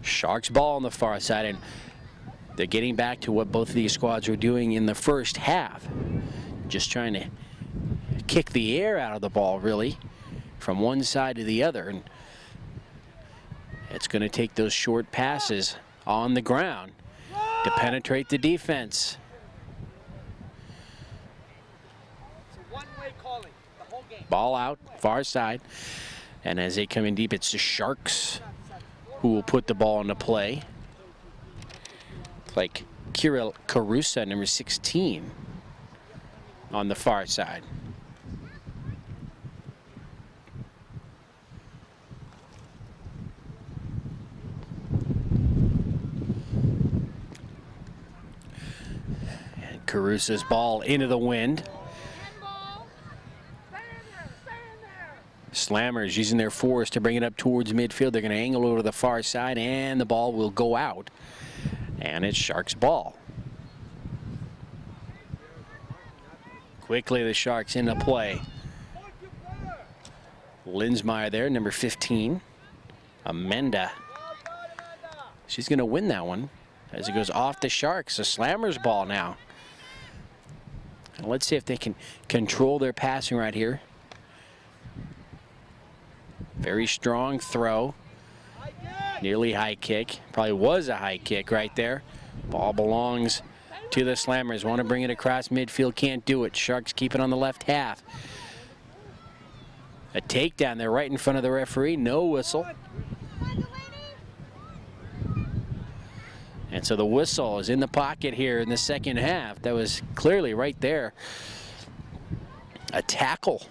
Sharks ball on the far side, and they're getting back to what both of these squads were doing in the first half. Just trying to kick the air out of the ball, really, from one side to the other. And it's going to take those short passes on the ground to penetrate the defense. It's a one-way calling the whole game. Ball out, far side. And as they come in deep, it's the Sharks who will put the ball into play. Like Kira Carusa, number 16, on the far side. And Carusa's ball into the wind. Slammers using their force to bring it up towards midfield. They're going to angle over to the far side, and the ball will go out. And it's Sharks' ball. Quickly, the Sharks into play. Linsmeyer there, number 15. Amanda. She's going to win that one as it goes off the Sharks. The Slammers' ball now. And let's see if they can control their passing right here. Very strong throw. Nearly high kick. Probably was a high kick right there. Ball belongs to the Slammers. Want to bring it across midfield. Can't do it. Sharks keep it on the left half. A takedown there right in front of the referee. No whistle. And so the whistle is in the pocket here in the second half. That was clearly right there. A tackle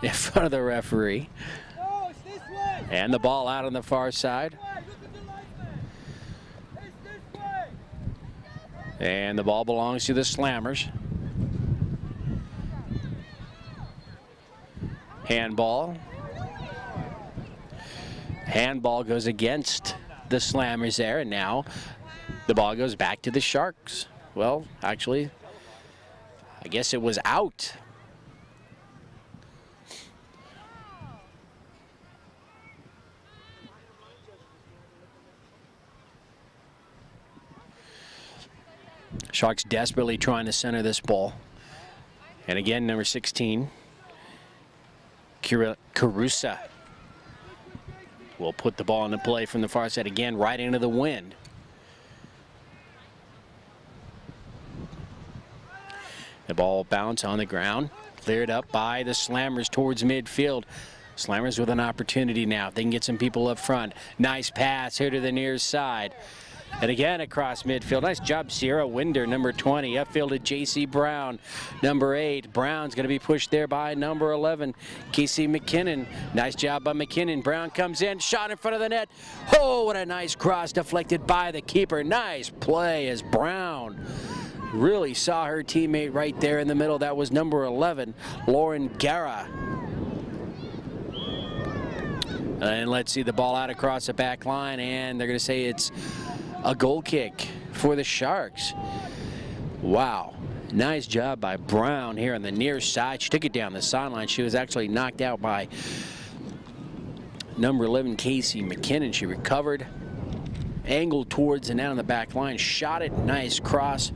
in front of the referee. And the ball out on the far side. And the ball belongs to the Slammers. Handball. Handball goes against the Slammers there, and now the ball goes back to the Sharks. Well, actually, I guess it was out. Sharks desperately trying to center this ball. And again, number 16, Carusa will put the ball into play from the far side again, right into the wind. The ball bounce on the ground, cleared up by the Slammers towards midfield. Slammers with an opportunity now. If they can get some people up front. Nice pass here to the near side. And again across midfield. Nice job, Sierra Winder, number 20. Upfield to J.C. Brown, number 8. Brown's going to be pushed there by number 11, Casey McKinnon. Nice job by McKinnon. Brown comes in, shot in front of the net. Oh, what a nice cross deflected by the keeper. Nice play as Brown really saw her teammate right there in the middle. That was number 11, Lauren Guerra. And let's see the ball out across the back line, and they're going to say it's a goal kick for the Sharks. Wow. Nice job by Brown here on the near side. She took it down the sideline. She was actually knocked out by number 11, Casey McKinnon. She recovered, angled towards the net on the back line, shot it, nice cross.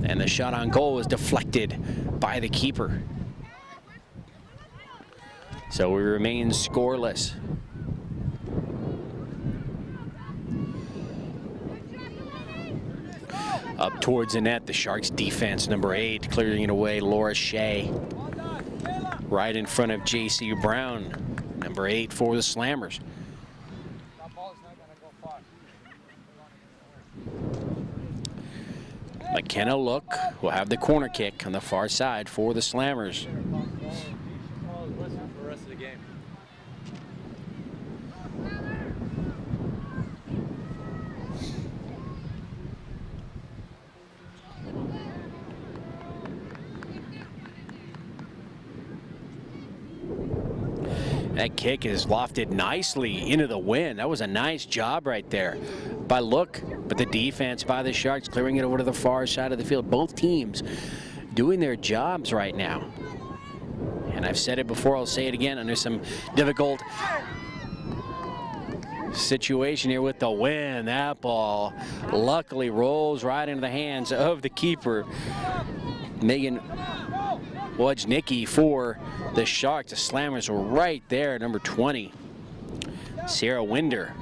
And the shot on goal was deflected by the keeper. So we remain scoreless. Up towards the net, the Sharks defense, number 8, clearing it away, Laura Shea. Right in front of J.C. Brown, number 8 for the Slammers. McKenna Look will have the corner kick on the far side for the Slammers. That kick is lofted nicely into the wind. That was a nice job right there by Look, but the defense by the Sharks clearing it over to the far side of the field. Both teams doing their jobs right now. And I've said it before, I'll say it again, under some difficult situation here with the wind. That ball luckily rolls right into the hands of the keeper, Megan Wojnicki, for the Sharks. The Slammers were right there, number 20, Sarah Winder.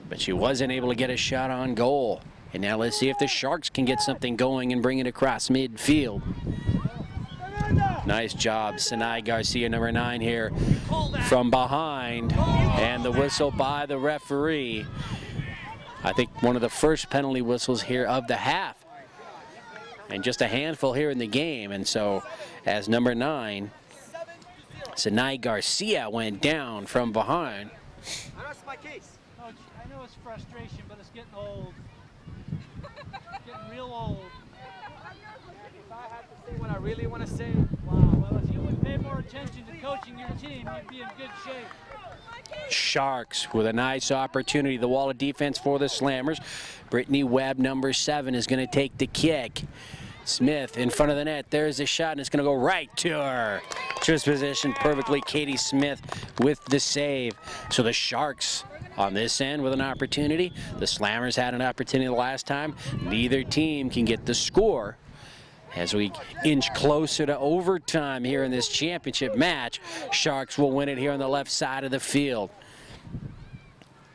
But she wasn't able to get a shot on goal. And now let's see if the Sharks can get something going and bring it across midfield. Nice job, Sinai Garcia, number 9 here from behind. And the whistle by the referee. I think one of the first penalty whistles here of the half. And just a handful here in the game. And so as number 9, Sinai Garcia went down from behind. That's my case. Coach, I know it's frustration, but it's getting old. It's getting real old. If I had to say what I really want to say, Wow, well, if you would pay more attention to coaching your team, you'd be in good shape. Sharks with a nice opportunity. The wall of defense for the Slammers. Brittany Webb, number 7, is going to take the kick. Smith in front of the net. There's the shot, and it's going to go right to her. Just positioned perfectly. Katie Smith with the save. So the Sharks on this end with an opportunity. The Slammers had an opportunity the last time. Neither team can get the score. As we inch closer to overtime here in this championship match, Sharks will win it here on the left side of the field.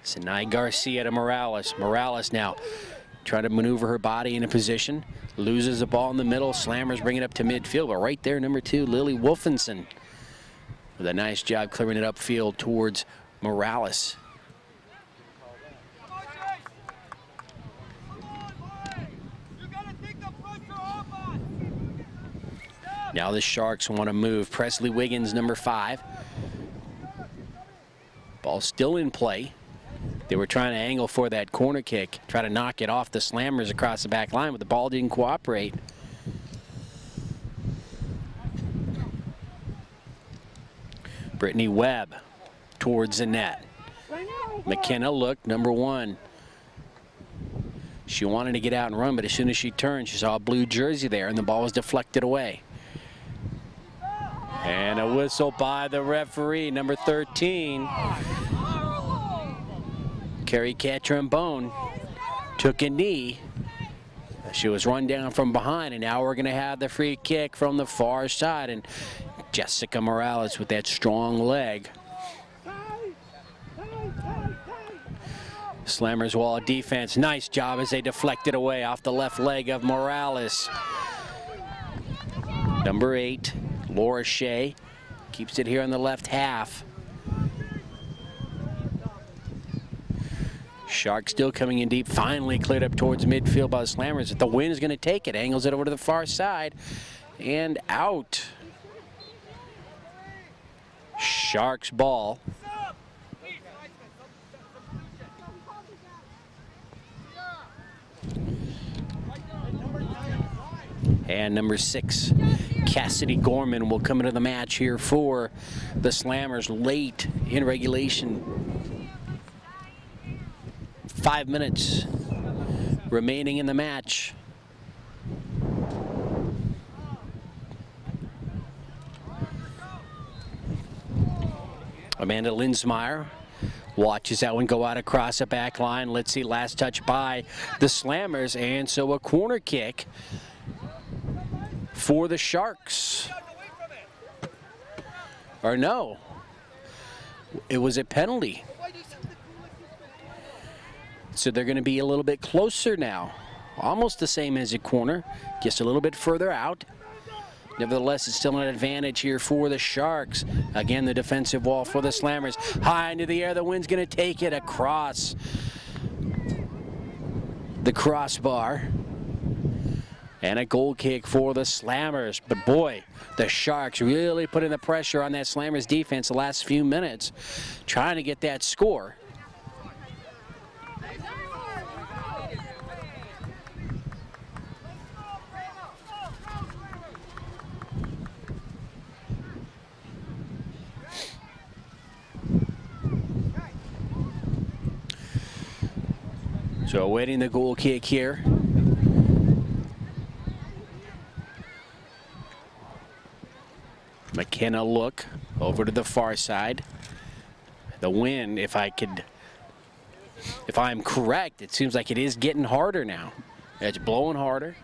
Sinai Garcia to Morales. Morales now trying to maneuver her body in a position. Loses the ball in the middle. Slammers bring it up to midfield. But right there, number 2, Lily Wolfenson, with a nice job clearing it upfield towards Morales. Now the Sharks want to move. Presley Wiggins, number 5. Ball still in play. They were trying to angle for that corner kick, try to knock it off the Slammers across the back line, but the ball didn't cooperate. Brittany Webb towards the net. McKenna Look, number 1. She wanted to get out and run, but as soon as she turned, she saw a blue jersey there, and the ball was deflected away. And a whistle by the referee, number 13. Carrie Catrambone took a knee. She was run down from behind, and now we're going to have the free kick from the far side. And Jessica Morales with that strong leg. Slammers wall of defense. Nice job as they deflected away off the left leg of Morales. Number 8, Laura Shea, keeps it here in the left half. Sharks still coming in deep, finally cleared up towards midfield by the Slammers. The wind is going to take it, angles it over to the far side, and out. Sharks ball. And number 6, Cassidy Gorman, will come into the match here for the Slammers late in regulation. 5 minutes remaining in the match. Amanda Linsmeyer watches that one go out across the back line. Let's see, last touch by the Slammers, and so a corner kick for the Sharks. Or no, it was a penalty. So they're going to be a little bit closer now. Almost the same as a corner, just a little bit further out. Nevertheless, it's still an advantage here for the Sharks. Again, the defensive wall for the Slammers. High into the air, the wind's going to take it across the crossbar. And a goal kick for the Slammers. But boy, the Sharks really putting the pressure on that Slammers defense the last few minutes, trying to get that score. So awaiting the goal kick here. McKenna look over to the far side. The wind, if I'm correct, it seems like it is getting harder now. It's blowing harder.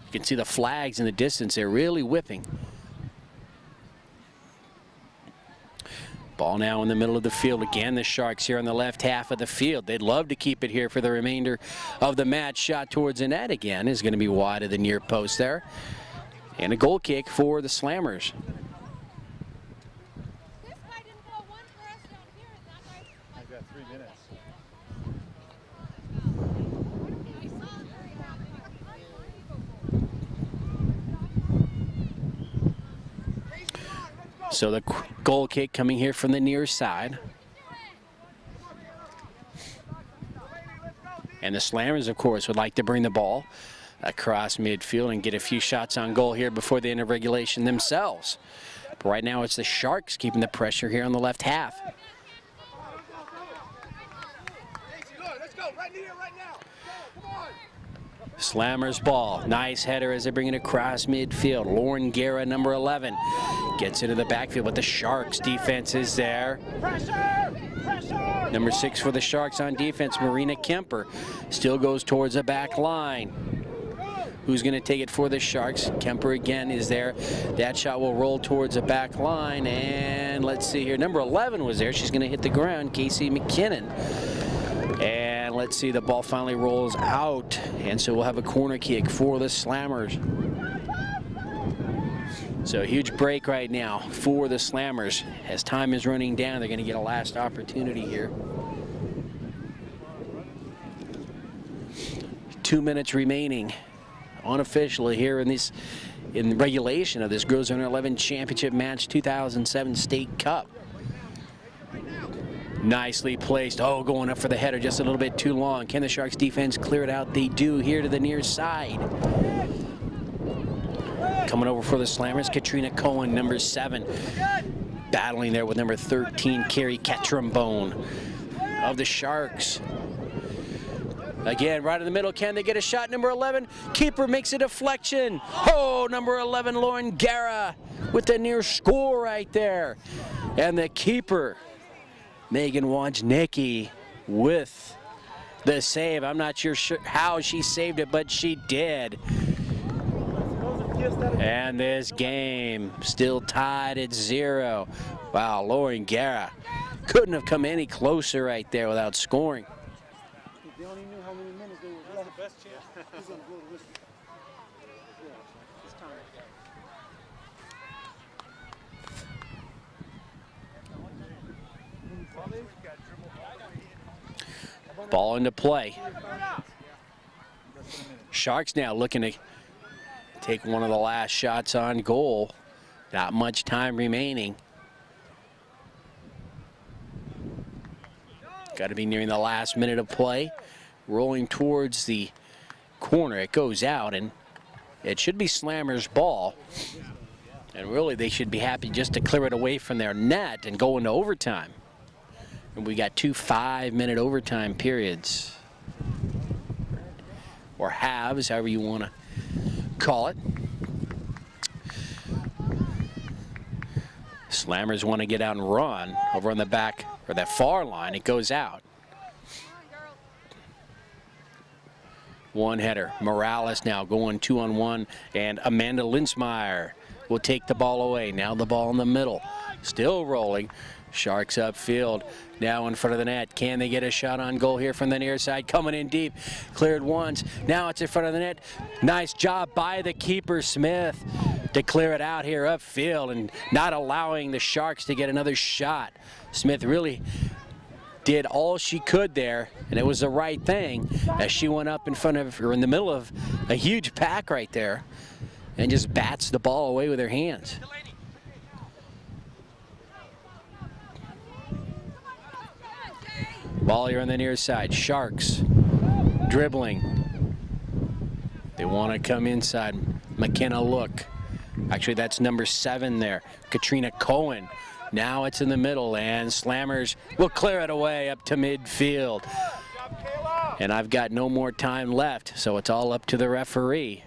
You can see the flags in the distance. They're really whipping. Ball now in the middle of the field. Again, the Sharks here on the left half of the field. They'd love to keep it here for the remainder of the match. Shot towards the net again is going to be wide of the near post there. And a goal kick for the Slammers. I've got 3 minutes. So the goal kick coming here from the near side. And the Slammers, of course, would like to bring the ball across midfield and get a few shots on goal here before the end of regulation themselves. But right now it's the Sharks keeping the pressure here on the left half. Slammers ball, nice header as they bring it across midfield. Lauren Guerra, number 11, gets into the backfield, but the Sharks defense is there. Number 6 for the Sharks on defense, Marina Kemper, still goes towards the back line. Who's going to take it for the Sharks? Kemper again is there. That shot will roll towards the back line, and let's see here. Number 11 was there. She's going to hit the ground, Casey McKinnon. And let's see, the ball finally rolls out, and so we'll have a corner kick for the Slammers. So a huge break right now for the Slammers. As time is running down, they're going to get a last opportunity here. 2 minutes remaining unofficially here in regulation of this Girls Under 11 Championship Match 2007 State Cup. Nicely placed. Oh, going up for the header just a little bit too long. Can the Sharks defense clear it out? They do here to the near side. Coming over for the Slammers, Katrina Cohen, number 7. Battling there with number 13, Carrie Ketrombone of the Sharks. Again, right in the middle. Can they get a shot? Number 11, keeper makes a deflection. Oh, number 11, Lauren Guerra with the near score right there. And the keeper, Megan Wojnicki, with the save. I'm not sure how she saved it, but she did. And this game still tied at 0. Wow, Lauren Guerra couldn't have come any closer right there without scoring. They only knew how many minutes they were left. That's the best chance. He's going to blow the whistle. Yeah, it's time. Ball into play. Sharks now looking to take one of the last shots on goal. Not much time remaining. Got to be nearing the last minute of play. Rolling towards the corner. It goes out, and it should be Slammers' ball. And really, they should be happy just to clear it away from their net and go into overtime. And we got 2 5-minute overtime periods. Or halves, however you want to call it. Slammers want to get out and run over on the back, or that far line. It goes out. One header. Morales now going 2-on-1, and Amanda Linsmeyer will take the ball away. Now the ball in the middle. Still rolling. Sharks upfield. Now in front of the net. Can they get a shot on goal here from the near side? Coming in deep. Cleared once. Now it's in front of the net. Nice job by the keeper, Smith, to clear it out here upfield and not allowing the Sharks to get another shot. Smith really did all she could there, and it was the right thing as she went up in front of, or in the middle of a huge pack right there, and just bats the ball away with her hands. Ball here on the near side. Sharks dribbling. They want to come inside. McKenna Look. Actually, that's number 7 there. Katrina Cohen. Now it's in the middle, and Slammers will clear it away up to midfield. And I've got no more time left, so it's all up to the referee.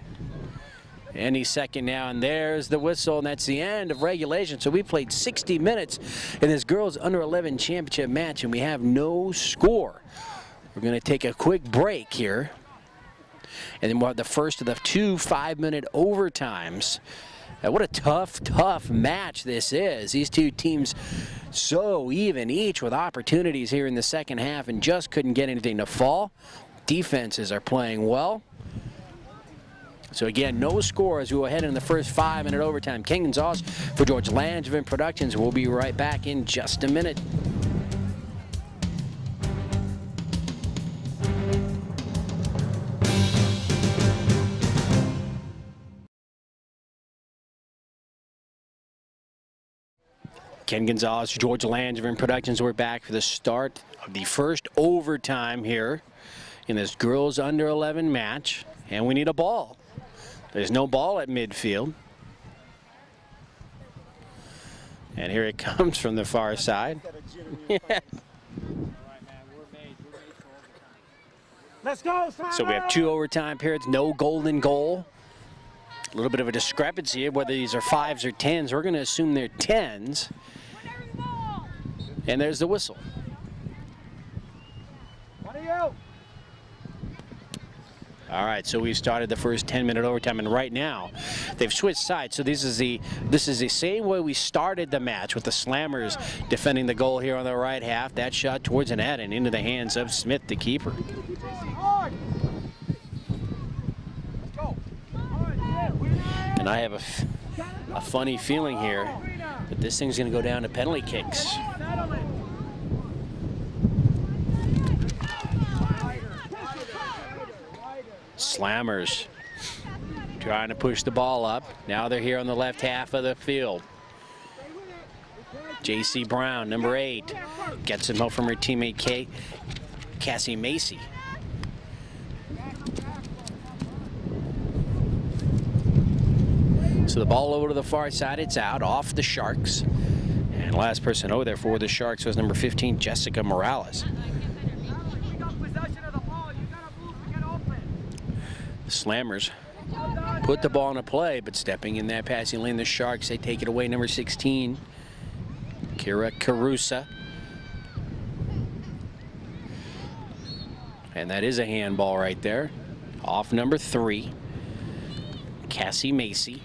Any second now, and there's the whistle, and that's the end of regulation. So we played 60 minutes in this girls under 11 championship match, and we have no score. We're going to take a quick break here, and then we'll have the first of the 2 5-minute overtimes. And what a tough match this is. These two teams so even, each with opportunities here in the second half, and just couldn't get anything to fall. Defenses are playing well. So again, no score as we go ahead in the first 5-minute overtime. Ken Gonzalez for George Langevin Productions. We'll be right back in just a minute. Ken Gonzalez, George Langevin Productions. We're back for the start of the first overtime here in this girls under 11 match, and we need a ball. There's no ball at midfield. And here it comes from the far side. Let's go, So we have 2 overtime periods, no golden goal. A little bit of a discrepancy of whether these are 5s or 10s. We're going to assume they're 10s. And there's the whistle. All right, so we've started the first 10-minute overtime, and right now they've switched sides. So this is the same way we started the match, with the Slammers defending the goal here on the right half. That shot towards the net and into the hands of Smith, the keeper. And I have a funny feeling here that this thing's going to go down to penalty kicks. Slammers trying to push the ball up. Now they're here on the left half of the field. J.C. Brown, number 8, gets him out from her teammate Cassie Macy. So the ball over to the far side, it's out, off the Sharks. And last person over there for the Sharks was number 15, Jessica Morales. The Slammers put the ball in a play, but stepping in that passing lane, the Sharks, they take it away, number 16, Kira Carusa. And that is a handball right there, off number 3, Cassie Macy.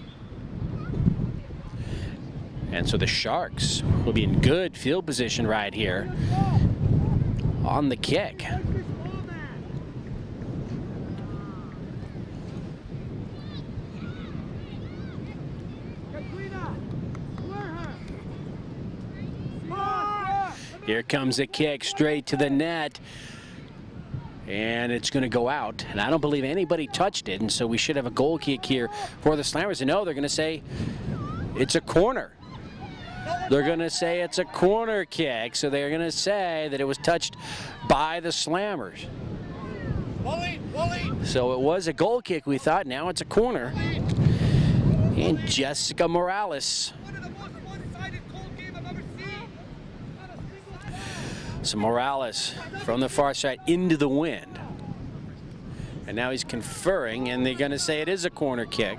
And so the Sharks will be in good field position right here on the kick. Here comes the kick straight to the net. And it's going to go out. And I don't believe anybody touched it. And so we should have a goal kick here for the Slammers. And no, they're going to say it's a corner. They're going to say it's a corner kick. So they're going to say that it was touched by the Slammers. So it was a goal kick, we thought. Now it's a corner. And Jessica Morales. So Morales from the far side into the wind. And now he's conferring, and they're going to say it is a corner kick.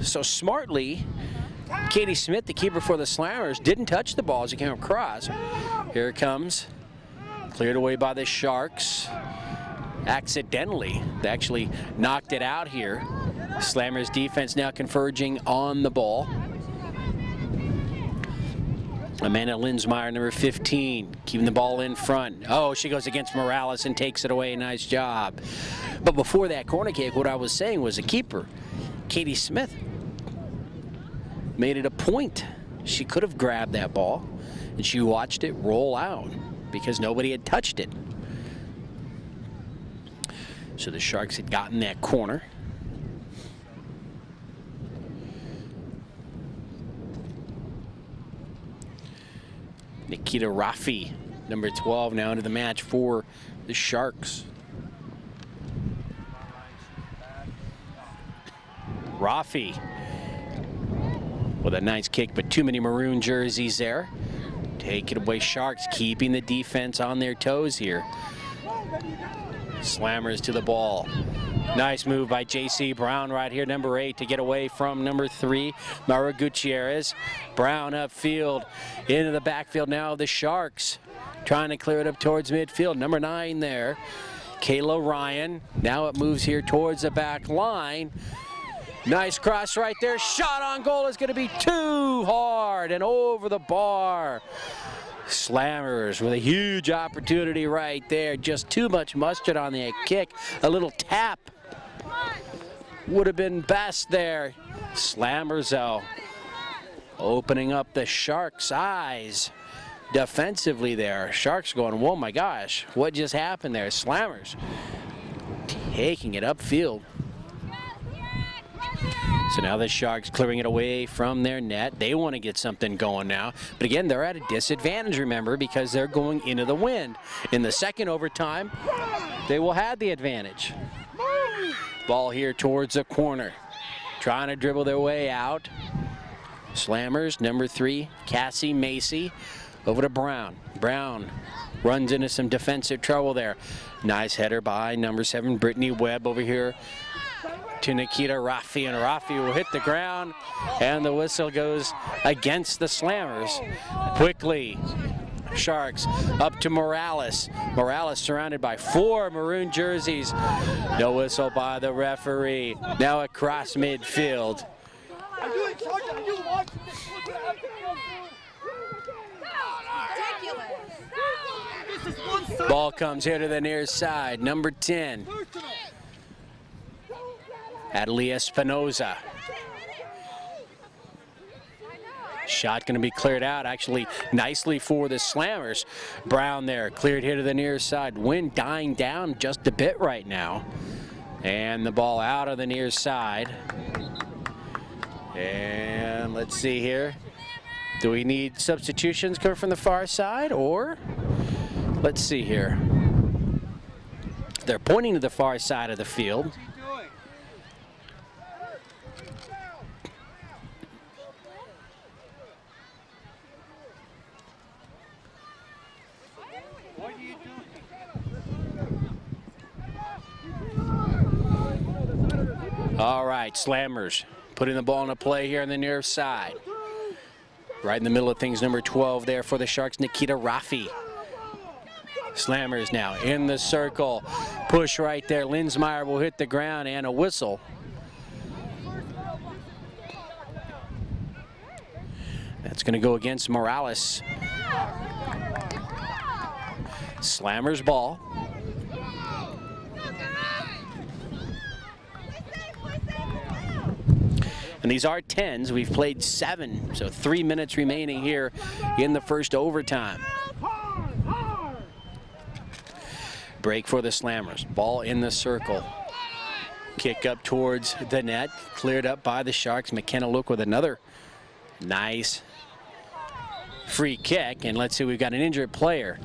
So smartly, Katie Smith, the keeper for the Slammers, didn't touch the ball as it came across. Here it comes. Cleared away by the Sharks. Accidentally, they actually knocked it out here. Slammers defense now converging on the ball. Amanda Linsmeyer, number 15, keeping the ball in front. Oh, she goes against Morales and takes it away. Nice job. But before that corner kick, what I was saying was the keeper, Katie Smith, made it a point. She could have grabbed that ball, and she watched it roll out because nobody had touched it. So the Sharks had gotten that corner. Nikita Raffi, number 12, now into the match for the Sharks. Raffi with a nice kick, but too many maroon jerseys there. Take it away, Sharks, keeping the defense on their toes here. Slammers to the ball. Nice move by J.C. Brown right here, number 8, to get away from number 3, Mara Gutierrez. Brown upfield, into the backfield now of the Sharks. Trying to clear it up towards midfield. Number 9 there, Kayla Ryan. Now it moves here towards the back line. Nice cross right there. Shot on goal is going to be too hard and over the bar. Slammers with a huge opportunity right there. Just too much mustard on that kick. A little tap would have been best there. Slammers though, opening up the Sharks' eyes defensively there. Sharks going, whoa my gosh, what just happened there? Slammers taking it upfield. So now the Sharks clearing it away from their net. They want to get something going now. But again, they're at a disadvantage, remember, because they're going into the wind. In the second overtime, they will have the advantage. Ball here towards the corner. Trying to dribble their way out. Slammers, number 3, Cassie Macy. Over to Brown. Brown runs into some defensive trouble there. Nice header by number 7, Brittany Webb over here to Nikita Raffi, and Raffi will hit the ground, and the whistle goes against the Slammers. Quickly, Sharks up to Morales. Morales surrounded by 4 maroon jerseys. No whistle by the referee. Now across midfield. Are you in charge? Are you watching this? Ball comes here to the near side. Number 10. Adelie Espinoza. Shot going to be cleared out, actually nicely for the Slammers. Brown there, cleared here to the near side. Wind dying down just a bit right now. And the ball out of the near side. And let's see here. Do we need substitutions coming from the far side, or let's see here. They're pointing to the far side of the field. All right, Slammers putting the ball into play here on the near side. Right in the middle of things, number 12 there for the Sharks, Nikita Raffi. Slammers now in the circle. Push right there. Linsmeyer will hit the ground and a whistle. That's going to go against Morales. Slammers ball. And these are 10s. We've played 7, so 3 minutes remaining here in the first overtime. Break for the Slammers. Ball in the circle. Kick up towards the net. Cleared up by the Sharks. McKenna Look with another nice free kick. And let's see, we've got an injured player.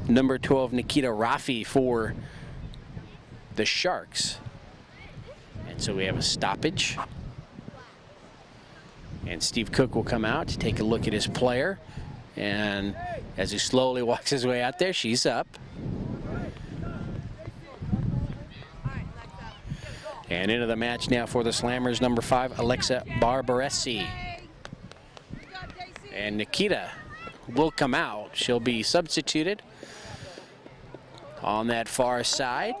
Number 12, Nikita Raffi for the Sharks. And so we have a stoppage. And Steve Cook will come out to take a look at his player. And as he slowly walks his way out there, she's up. And into the match now for the Slammers, number 5, Alexa Barbaresi. And Nikita will come out. She'll be substituted on that far side.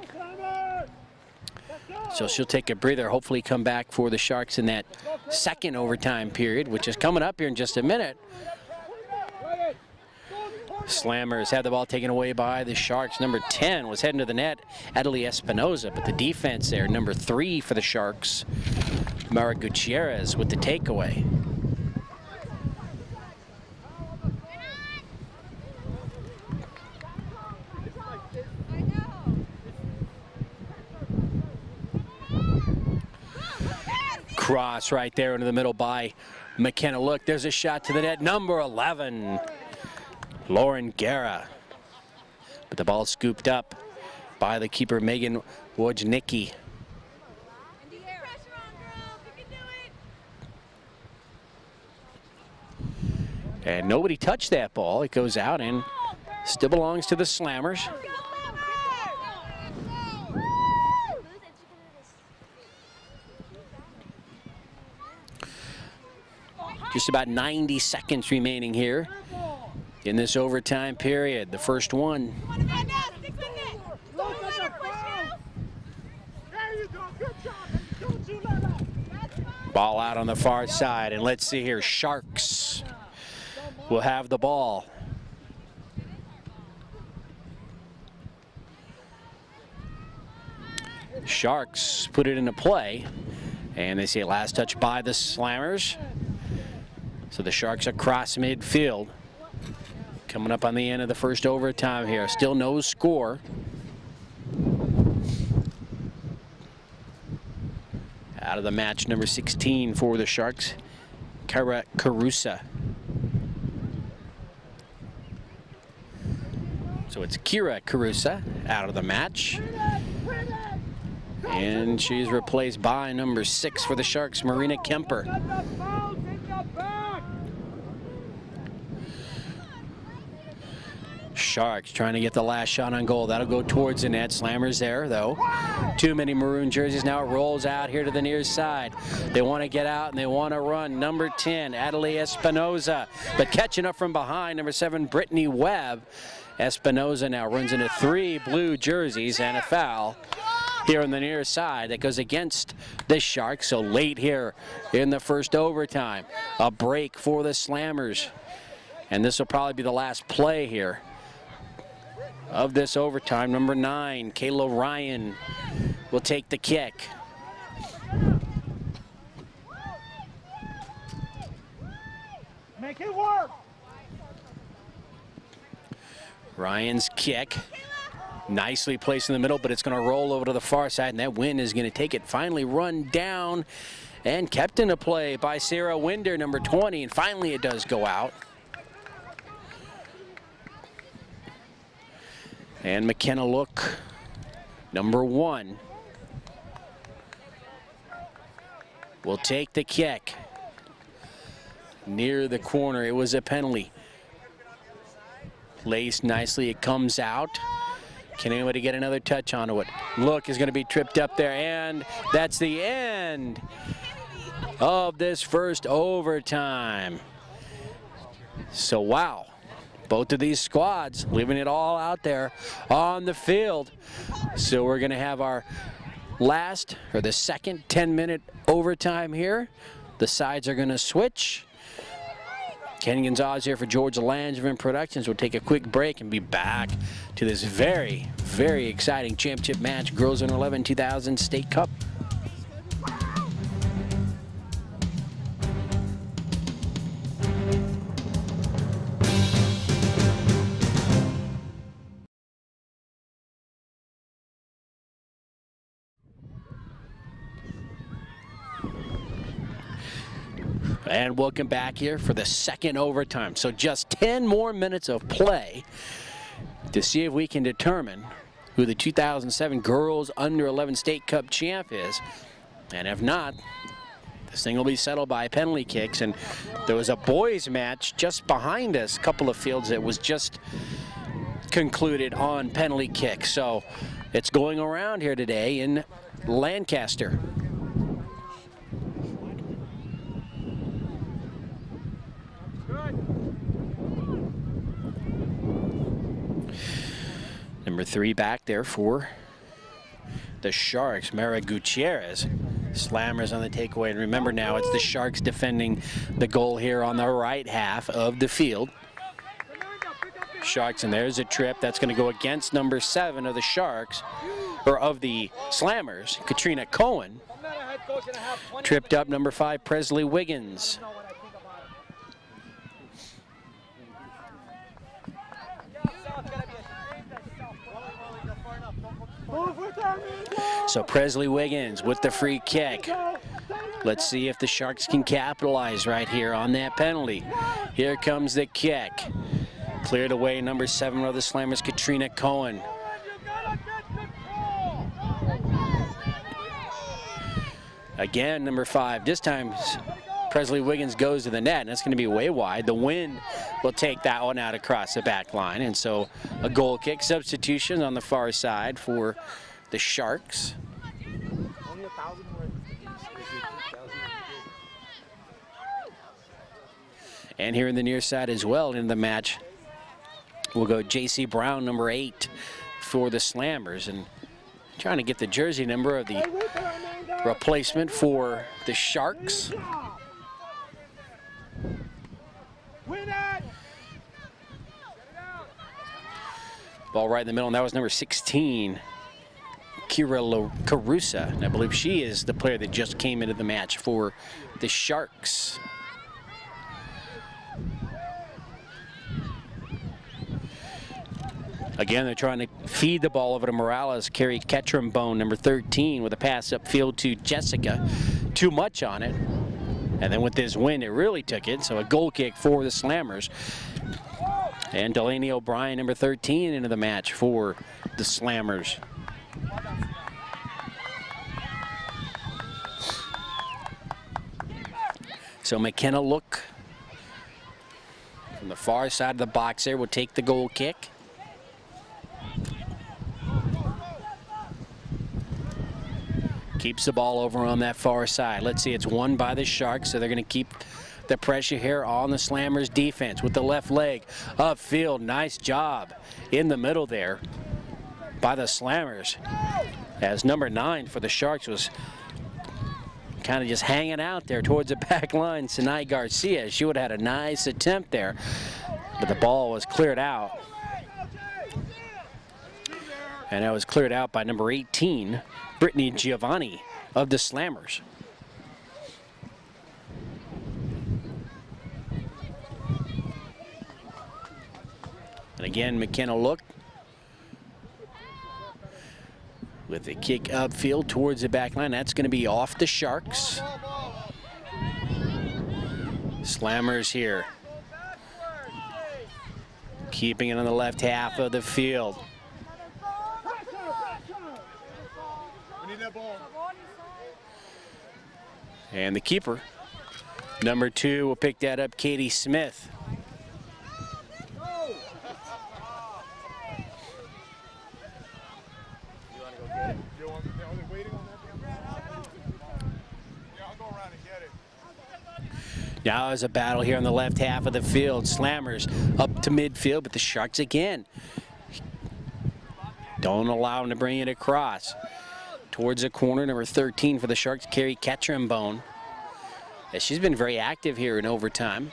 So she'll take a breather, hopefully come back for the Sharks in that second overtime period, which is coming up here in just a minute. Slammers had the ball taken away by the Sharks. Number 10 was heading to the net, Adelie Espinoza, but the defense there, number 3 for the Sharks, Mara Gutierrez with the takeaway. Cross right there into the middle by McKenna. Look, there's a shot to the net. Number 11, Lauren Guerra. But the ball scooped up by the keeper, Megan Wojnicki. And nobody touched that ball. It goes out and still belongs to the Slammers. Just about 90 seconds remaining here in this overtime period. The first one. Ball out on the far side, and let's see here. Sharks will have the ball. Sharks put it into play, and they say last touch by the Slammers. So the Sharks across midfield. Coming up on the end of the first overtime here. Still no score. Out of the match, number 16 for the Sharks, Kara Carusa. So it's Kira Carusa out of the match. And she's replaced by number 6 for the Sharks, Marina Kemper. Sharks trying to get the last shot on goal. That'll go towards the net. Slammers there, though. Too many maroon jerseys. Now it rolls out here to the near side. They want to get out and they want to run. Number 10, Adelie Espinoza. But catching up from behind, number 7, Brittany Webb. Espinoza now runs into 3 blue jerseys and a foul here on the near side that goes against the Sharks. So late here in the first overtime. A break for the Slammers. And this will probably be the last play here of this overtime. Number 9, Kayla Ryan will take the kick. Make it work. Ryan's kick, nicely placed in the middle, but it's going to roll over to the far side, and that wind is going to take it. Finally run down and kept into play by Sarah Winder, number 20, and finally it does go out. And McKenna Look, number 1, will take the kick. Near the corner, it was a penalty. Placed nicely, it comes out. Can anybody get another touch onto it? Look is going to be tripped up there, and that's the end of this first overtime. So, wow. Both of these squads leaving it all out there on the field. So we're going to have our the second 10-minute overtime here. The sides are going to switch. Ken Gonzalez here for George Langevin Productions. We'll take a quick break and be back to this very, very exciting championship match, Girls Under 11 2000 State Cup. And welcome back here for the second overtime. So just 10 more minutes of play to see if we can determine who the 2007 Girls Under 11 State Cup champ is. And if not, this thing will be settled by penalty kicks. And there was a boys match just behind us, a couple of fields that was just concluded on penalty kicks. So it's going around here today in Lancaster. Number 3 back there for the Sharks, Mara Gutierrez. Slammers on the takeaway. And remember now, it's the Sharks defending the goal here on the right half of the field. Sharks, and there's a trip that's going to go against number 7 of the Sharks, or of the Slammers, Katrina Cohen. Tripped up number 5, Presley Wiggins. So Presley Wiggins with the free kick. Let's see if the Sharks can capitalize right here on that penalty. Here comes the kick. Cleared away, number 7 of the Slammers, Katrina Cohen. Again, number 5. This time, Presley Wiggins goes to the net, and that's going to be way wide. The wind will take that one out across the back line, and so a goal kick substitution on the far side for the Sharks. And here in the near side as well in the match, we'll go J.C. Brown, number 8 for the Slammers, and trying to get the jersey number of the replacement for the Sharks. Ball right in the middle, and that was number 16, Kira Carusa. And I believe she is the player that just came into the match for the Sharks. Again, they're trying to feed the ball over to Morales. Carrie Ketrumbone, number 13, with a pass upfield to Jessica. Too much on it. And then with this wind, it really took it. So a goal kick for the Slammers. And Delaney O'Brien, number 13, into the match for the Slammers. So McKenna Look from the far side of the box there will take the goal kick. Keeps the ball over on that far side. Let's see, it's won by the Sharks, so they're going to keep the pressure here on the Slammers defense with the left leg upfield. Nice job in the middle there by the Slammers, as number 9 for the Sharks was kind of just hanging out there towards the back line. Sinai Garcia, she would have had a nice attempt there, but the ball was cleared out. And that was cleared out by number 18, Brittany Giovanni of the Slammers. And again, McKenna Look with the kick upfield towards the back line. That's going to be off the Sharks. Slammers here, keeping it on the left half of the field. And the keeper, number 2, will pick that up, Katie Smith. Now there's a battle here on the left half of the field. Slammers up to midfield, but the Sharks again don't allow them to bring it across. Towards the corner, number 13 for the Sharks, Carrie Ketrumbone. She's been very active here in overtime.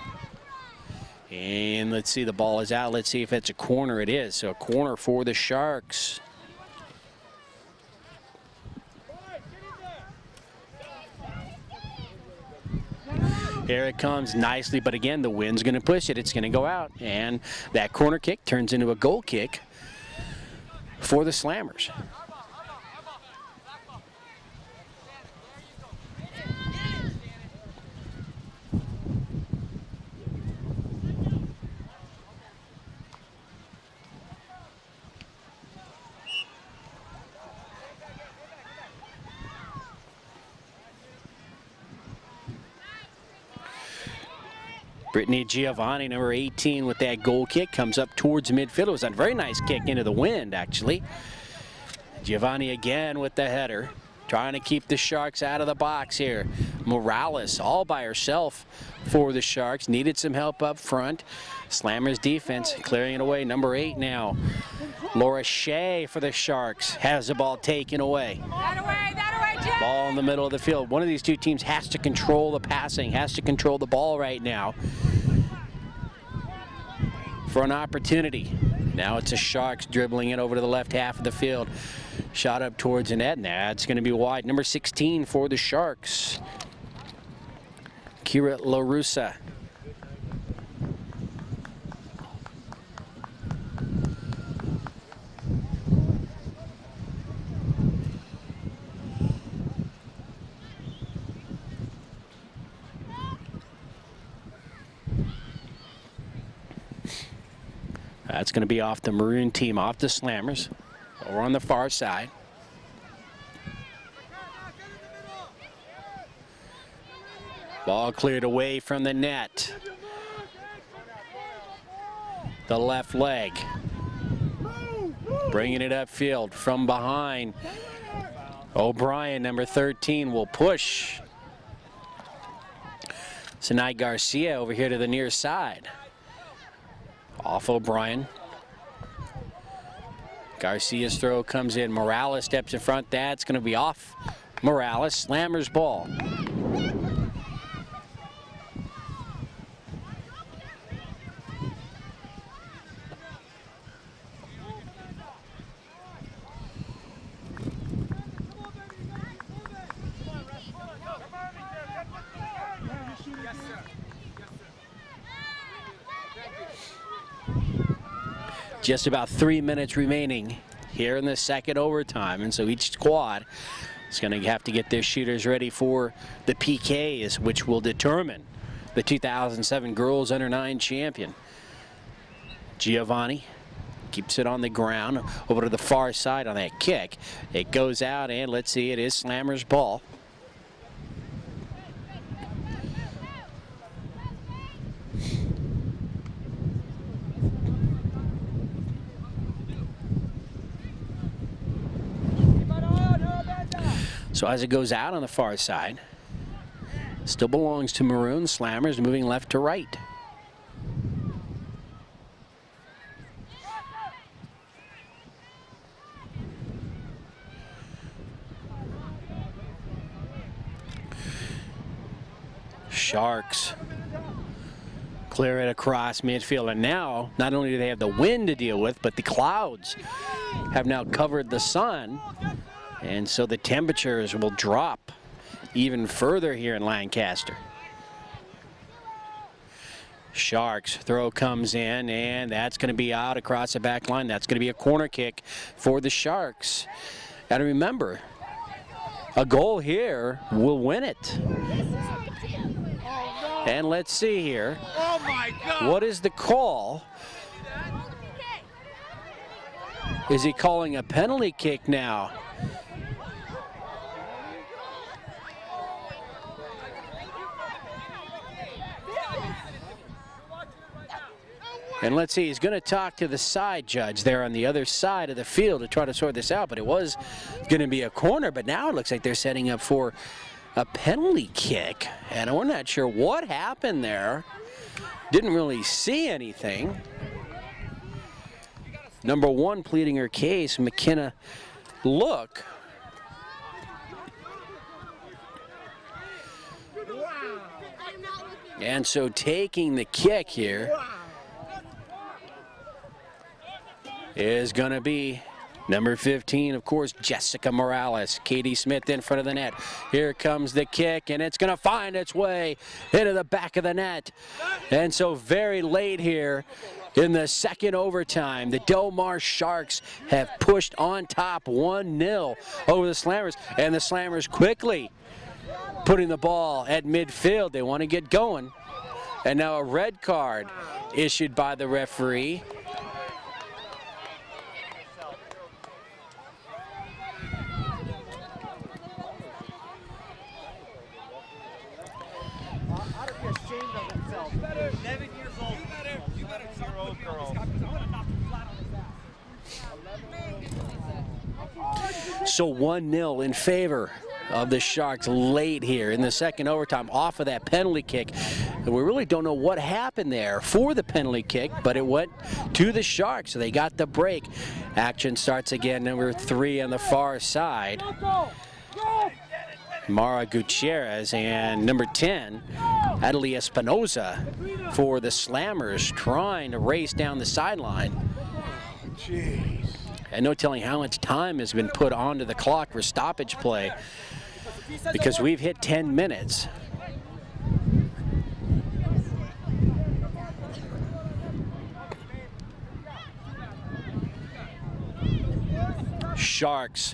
And let's see, the ball is out. Let's see if it's a corner. It is. So a corner for the Sharks. Here it comes nicely, but again, the wind's going to push it. It's going to go out. And that corner kick turns into a goal kick for the Slammers. Brittany Giovanni, number 18, with that goal kick, comes up towards midfield. It was a very nice kick into the wind, actually. Giovanni again with the header. trying to keep the Sharks out of the box here. Morales all by herself for the Sharks. Needed some help up front. Slammers defense clearing it away. Number 8 now. Laura Shea for the Sharks has the ball taken away. That away, Jay! Ball in the middle of the field. One of these two teams has to control the passing, has to control the ball right now for an opportunity. Now it's the Sharks dribbling it over to the left half of the field. Shot up towards the net, and that's going to be wide. Number 16 for the Sharks, Kira LaRussa. That's going to be off the Maroon team, off the Slammers. Over on the far side. Ball cleared away from the net. The left leg. Bringing it upfield from behind. O'Brien, number 13, will push. Sinai Garcia over here to the near side. Off O'Brien. Garcia's throw comes in. Morales steps in front. That's going to be off Morales. Slammers ball. Just about 3 minutes remaining here in the second overtime, and so each squad is going to have to get their shooters ready for the PKs, which will determine the 2007 Girls Under-9 champion. Giovanni keeps it on the ground over to the far side on that kick. It goes out, and let's see, it is Slammers ball. So as it goes out on the far side, still belongs to Maroon. Slammers moving left to right. Sharks clear it across midfield, and now not only do they have the wind to deal with, but the clouds have now covered the sun. And so the temperatures will drop even further here in Lancaster. Sharks throw comes in, and that's going to be out across the back line. That's going to be a corner kick for the Sharks. Got to remember, a goal here will win it. And let's see here. Oh my God! What is the call? Is he calling a penalty kick now? And let's see, he's going to talk to the side judge there on the other side of the field to try to sort this out, but it was going to be a corner, but now it looks like they're setting up for a penalty kick, and we're not sure what happened there. Didn't really see anything. Number 1 pleading her case, McKenna Look. And so taking the kick here is going to be number 15, of course, Jessica Morales. Katie Smith in front of the net. Here comes the kick, and it's going to find its way into the back of the net. And so very late here in the second overtime, the Del Mar Sharks have pushed on top 1-0 over the Slammers, and the Slammers quickly putting the ball at midfield. They want to get going. And now a red card issued by the referee. So 1-0 in favor of the Sharks late here in the second overtime off of that penalty kick. And we really don't know what happened there for the penalty kick, but it went to the Sharks, so they got the break. Action starts again, number 3 on the far side. Mara Gutierrez, and number 10, Adelie Espinoza for the Slammers, trying to race down the sideline. Jeez. And no telling how much time has been put onto the clock for stoppage play, because we've hit 10 minutes. Sharks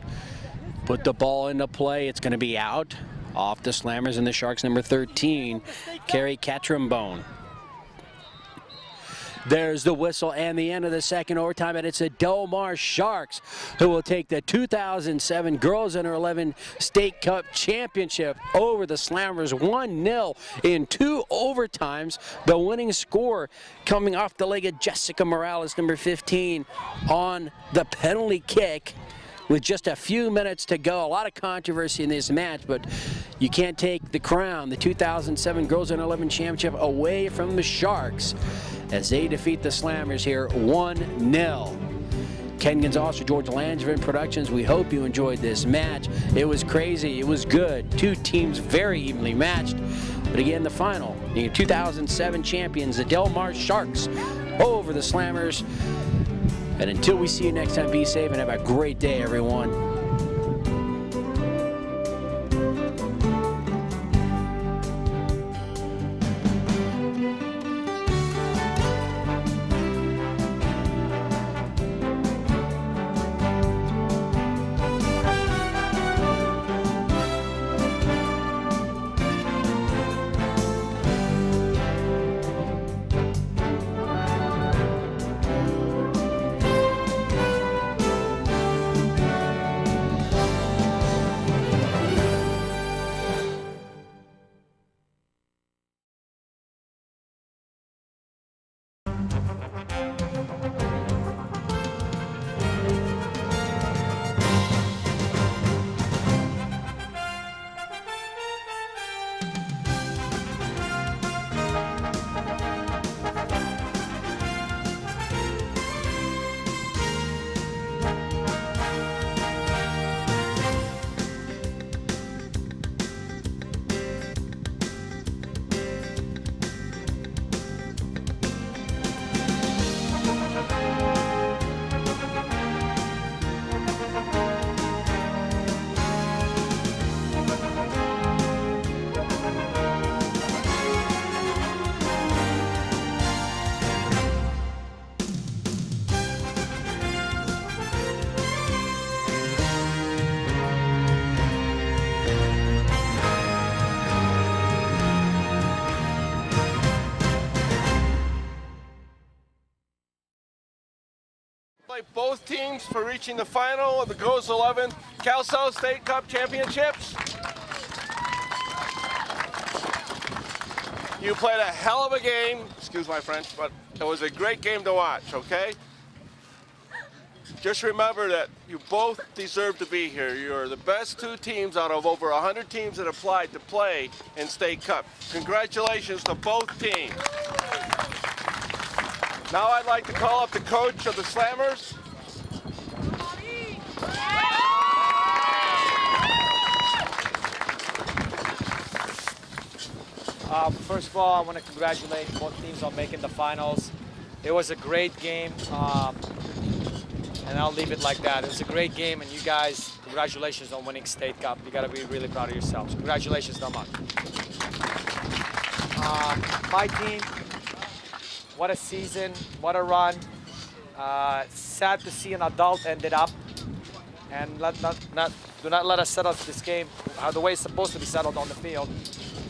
put the ball into play. It's going to be out off the Slammers, and the Sharks number 13, Carrie Catrimbone. There's the whistle and the end of the second overtime, and it's the Del Mar Sharks who will take the 2007 Girls Under 11 State Cup Championship over the Slammers 1-0 in 2 overtimes. The winning score coming off the leg of Jessica Morales, number 15, on the penalty kick. With just a few minutes to go, a lot of controversy in this match, but you can't take the crown, the 2007 Girls Under 11 Championship, away from the Sharks as they defeat the Slammers here 1-0. Ken Gonzalez for George Langevin Productions. We hope you enjoyed this match. It was crazy. It was good. 2 teams very evenly matched. But again, the final, the 2007 champions, the Del Mar Sharks, over the Slammers. And until we see you next time, be safe and have a great day, everyone. Both teams for reaching the final of the Girls 11 Cal South State Cup Championships. You played a hell of a game, excuse my French, but it was a great game to watch, okay? Just remember that you both deserve to be here. You're the best 2 teams out of over 100 teams that applied to play in State Cup. Congratulations to both teams. Now I'd like to call up the coach of the Slammers. First of all, I want to congratulate both teams on making the finals. It was a great game, and I'll leave it like that. It was a great game, and you guys, congratulations on winning State Cup. You got to be really proud of yourselves. Congratulations, Del Mar. My team, what a season, what a run. Sad to see an adult ended up, and do not let us settle this game the way it's supposed to be settled on the field.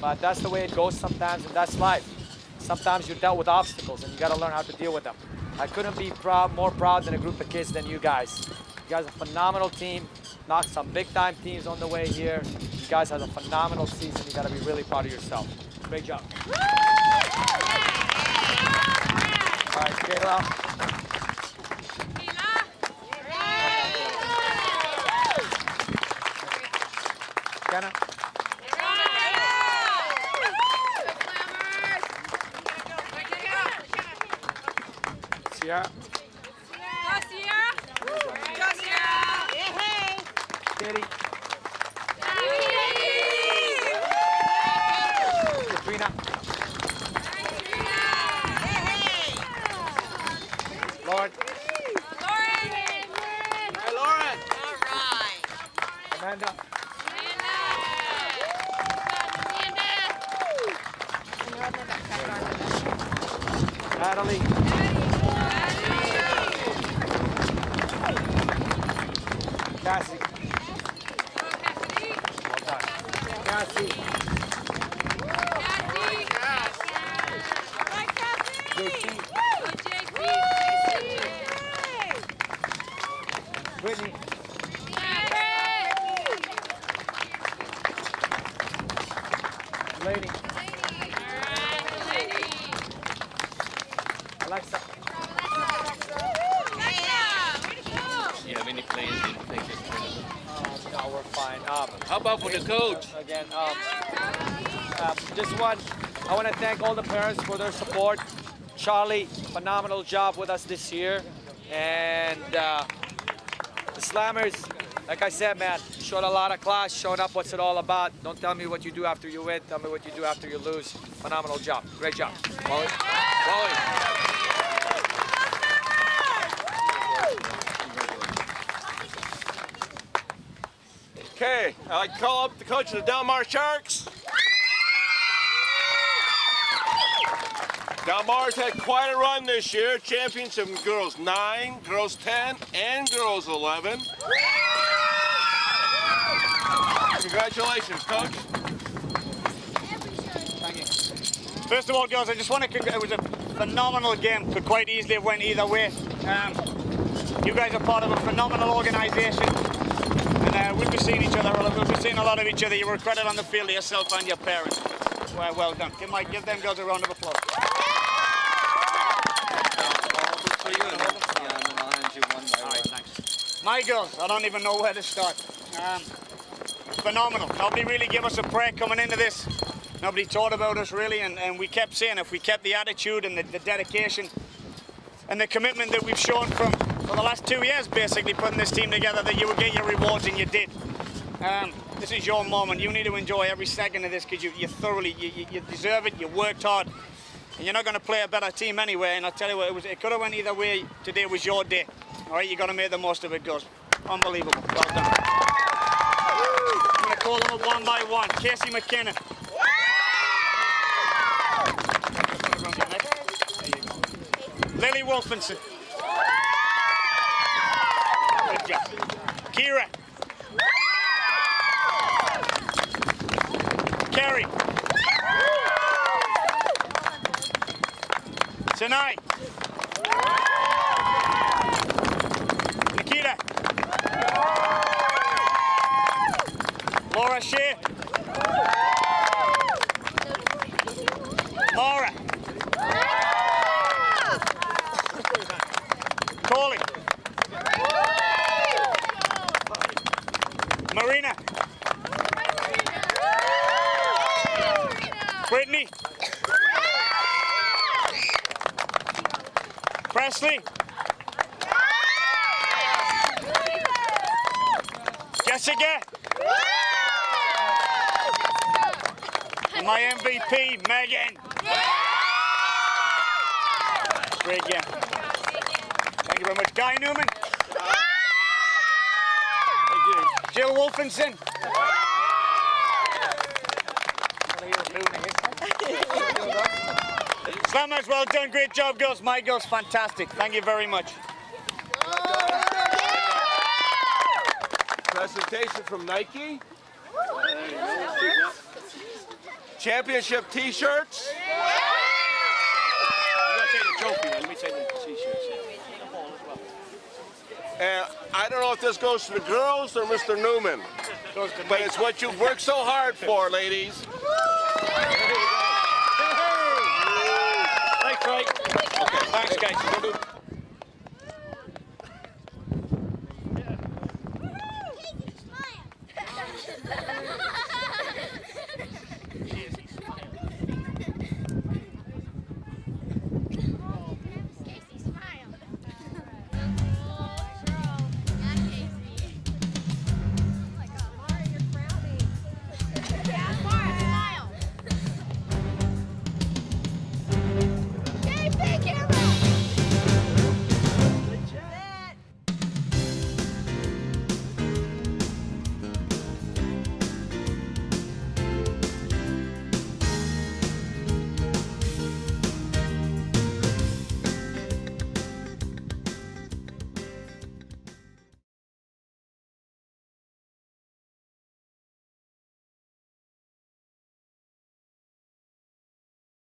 But that's the way it goes sometimes, and that's life. Sometimes you're dealt with obstacles, and you got to learn how to deal with them. I couldn't be more proud than a group of kids than you guys. You guys are a phenomenal team. Knocked some big-time teams on the way here. You guys had a phenomenal season. You got to be really proud of yourself. Great job. All right, Kayla. Sierra. Go, Sierra. Go, Sierra. Hey. Kitty. Katrina. Lauren. Hey, Lauren. Amanda. Natalie. Cassie. Well done. Cassie. JT. Brittany. Lady. Alexa. You have any plans to take this tournament? No, we're fine. How about for the coach? Again, just one. I want to thank all the parents for their support. Charlie, phenomenal job with us this year, and the Slammers. Like I said, man, you showed a lot of class, showing up what's it all about. Don't tell me what you do after you win. Tell me what you do after you lose. Phenomenal job. Great job. Wally. Wally. Okay, I'd like to call up the coach of the Delmar Sharks. Delmar's had quite a run this year. Championship in girls 9, girls 10, and girls 11. Congratulations, coach. Thank you. First of all, girls, I just want to it was a phenomenal game. Could quite easily have went either way. You guys are part of a phenomenal organisation, and we've been seeing each other. We've been seeing a lot of each other. You were a credit on the field to yourself and your parents. Well done. Give them girls a round of applause. My girls, I don't even know where to start. Phenomenal. Nobody really gave us a break coming into this. Nobody thought about us really, and we kept saying if we kept the attitude and the dedication and the commitment that we've shown for the last 2 years, basically putting this team together, that you would get your rewards, and you did. This is your moment. You need to enjoy every second of this because you thoroughly, you deserve it. You worked hard. And you're not going to play a better team anyway. And I tell you what, it could have went either way. Today was your day. All right, you got to make the most of it, girls. Unbelievable. Well done. I'm going to call them up one by one. Casey McKinnon. Lily Wolfenson. Good job. Kira. Kerry. Tonight. Nikita. Laura Shea. Laura. Coley. Marina. Brittany. Presley. Jessica. And my MVP, Megan. Great game. Thank you very much. Guy Newman. Thank you. Jill Wolfenson. Slammers, well done. Great job, girls. My girls, fantastic. Thank you very much. Presentation from Nike. Championship T-shirts. You gotta take the trophy, man. Let me take the t-shirts. And I don't know if this goes to the girls or Mr. Newman, but it's what you've worked so hard for, ladies. Thanks, Ray. Okay, thanks, guys.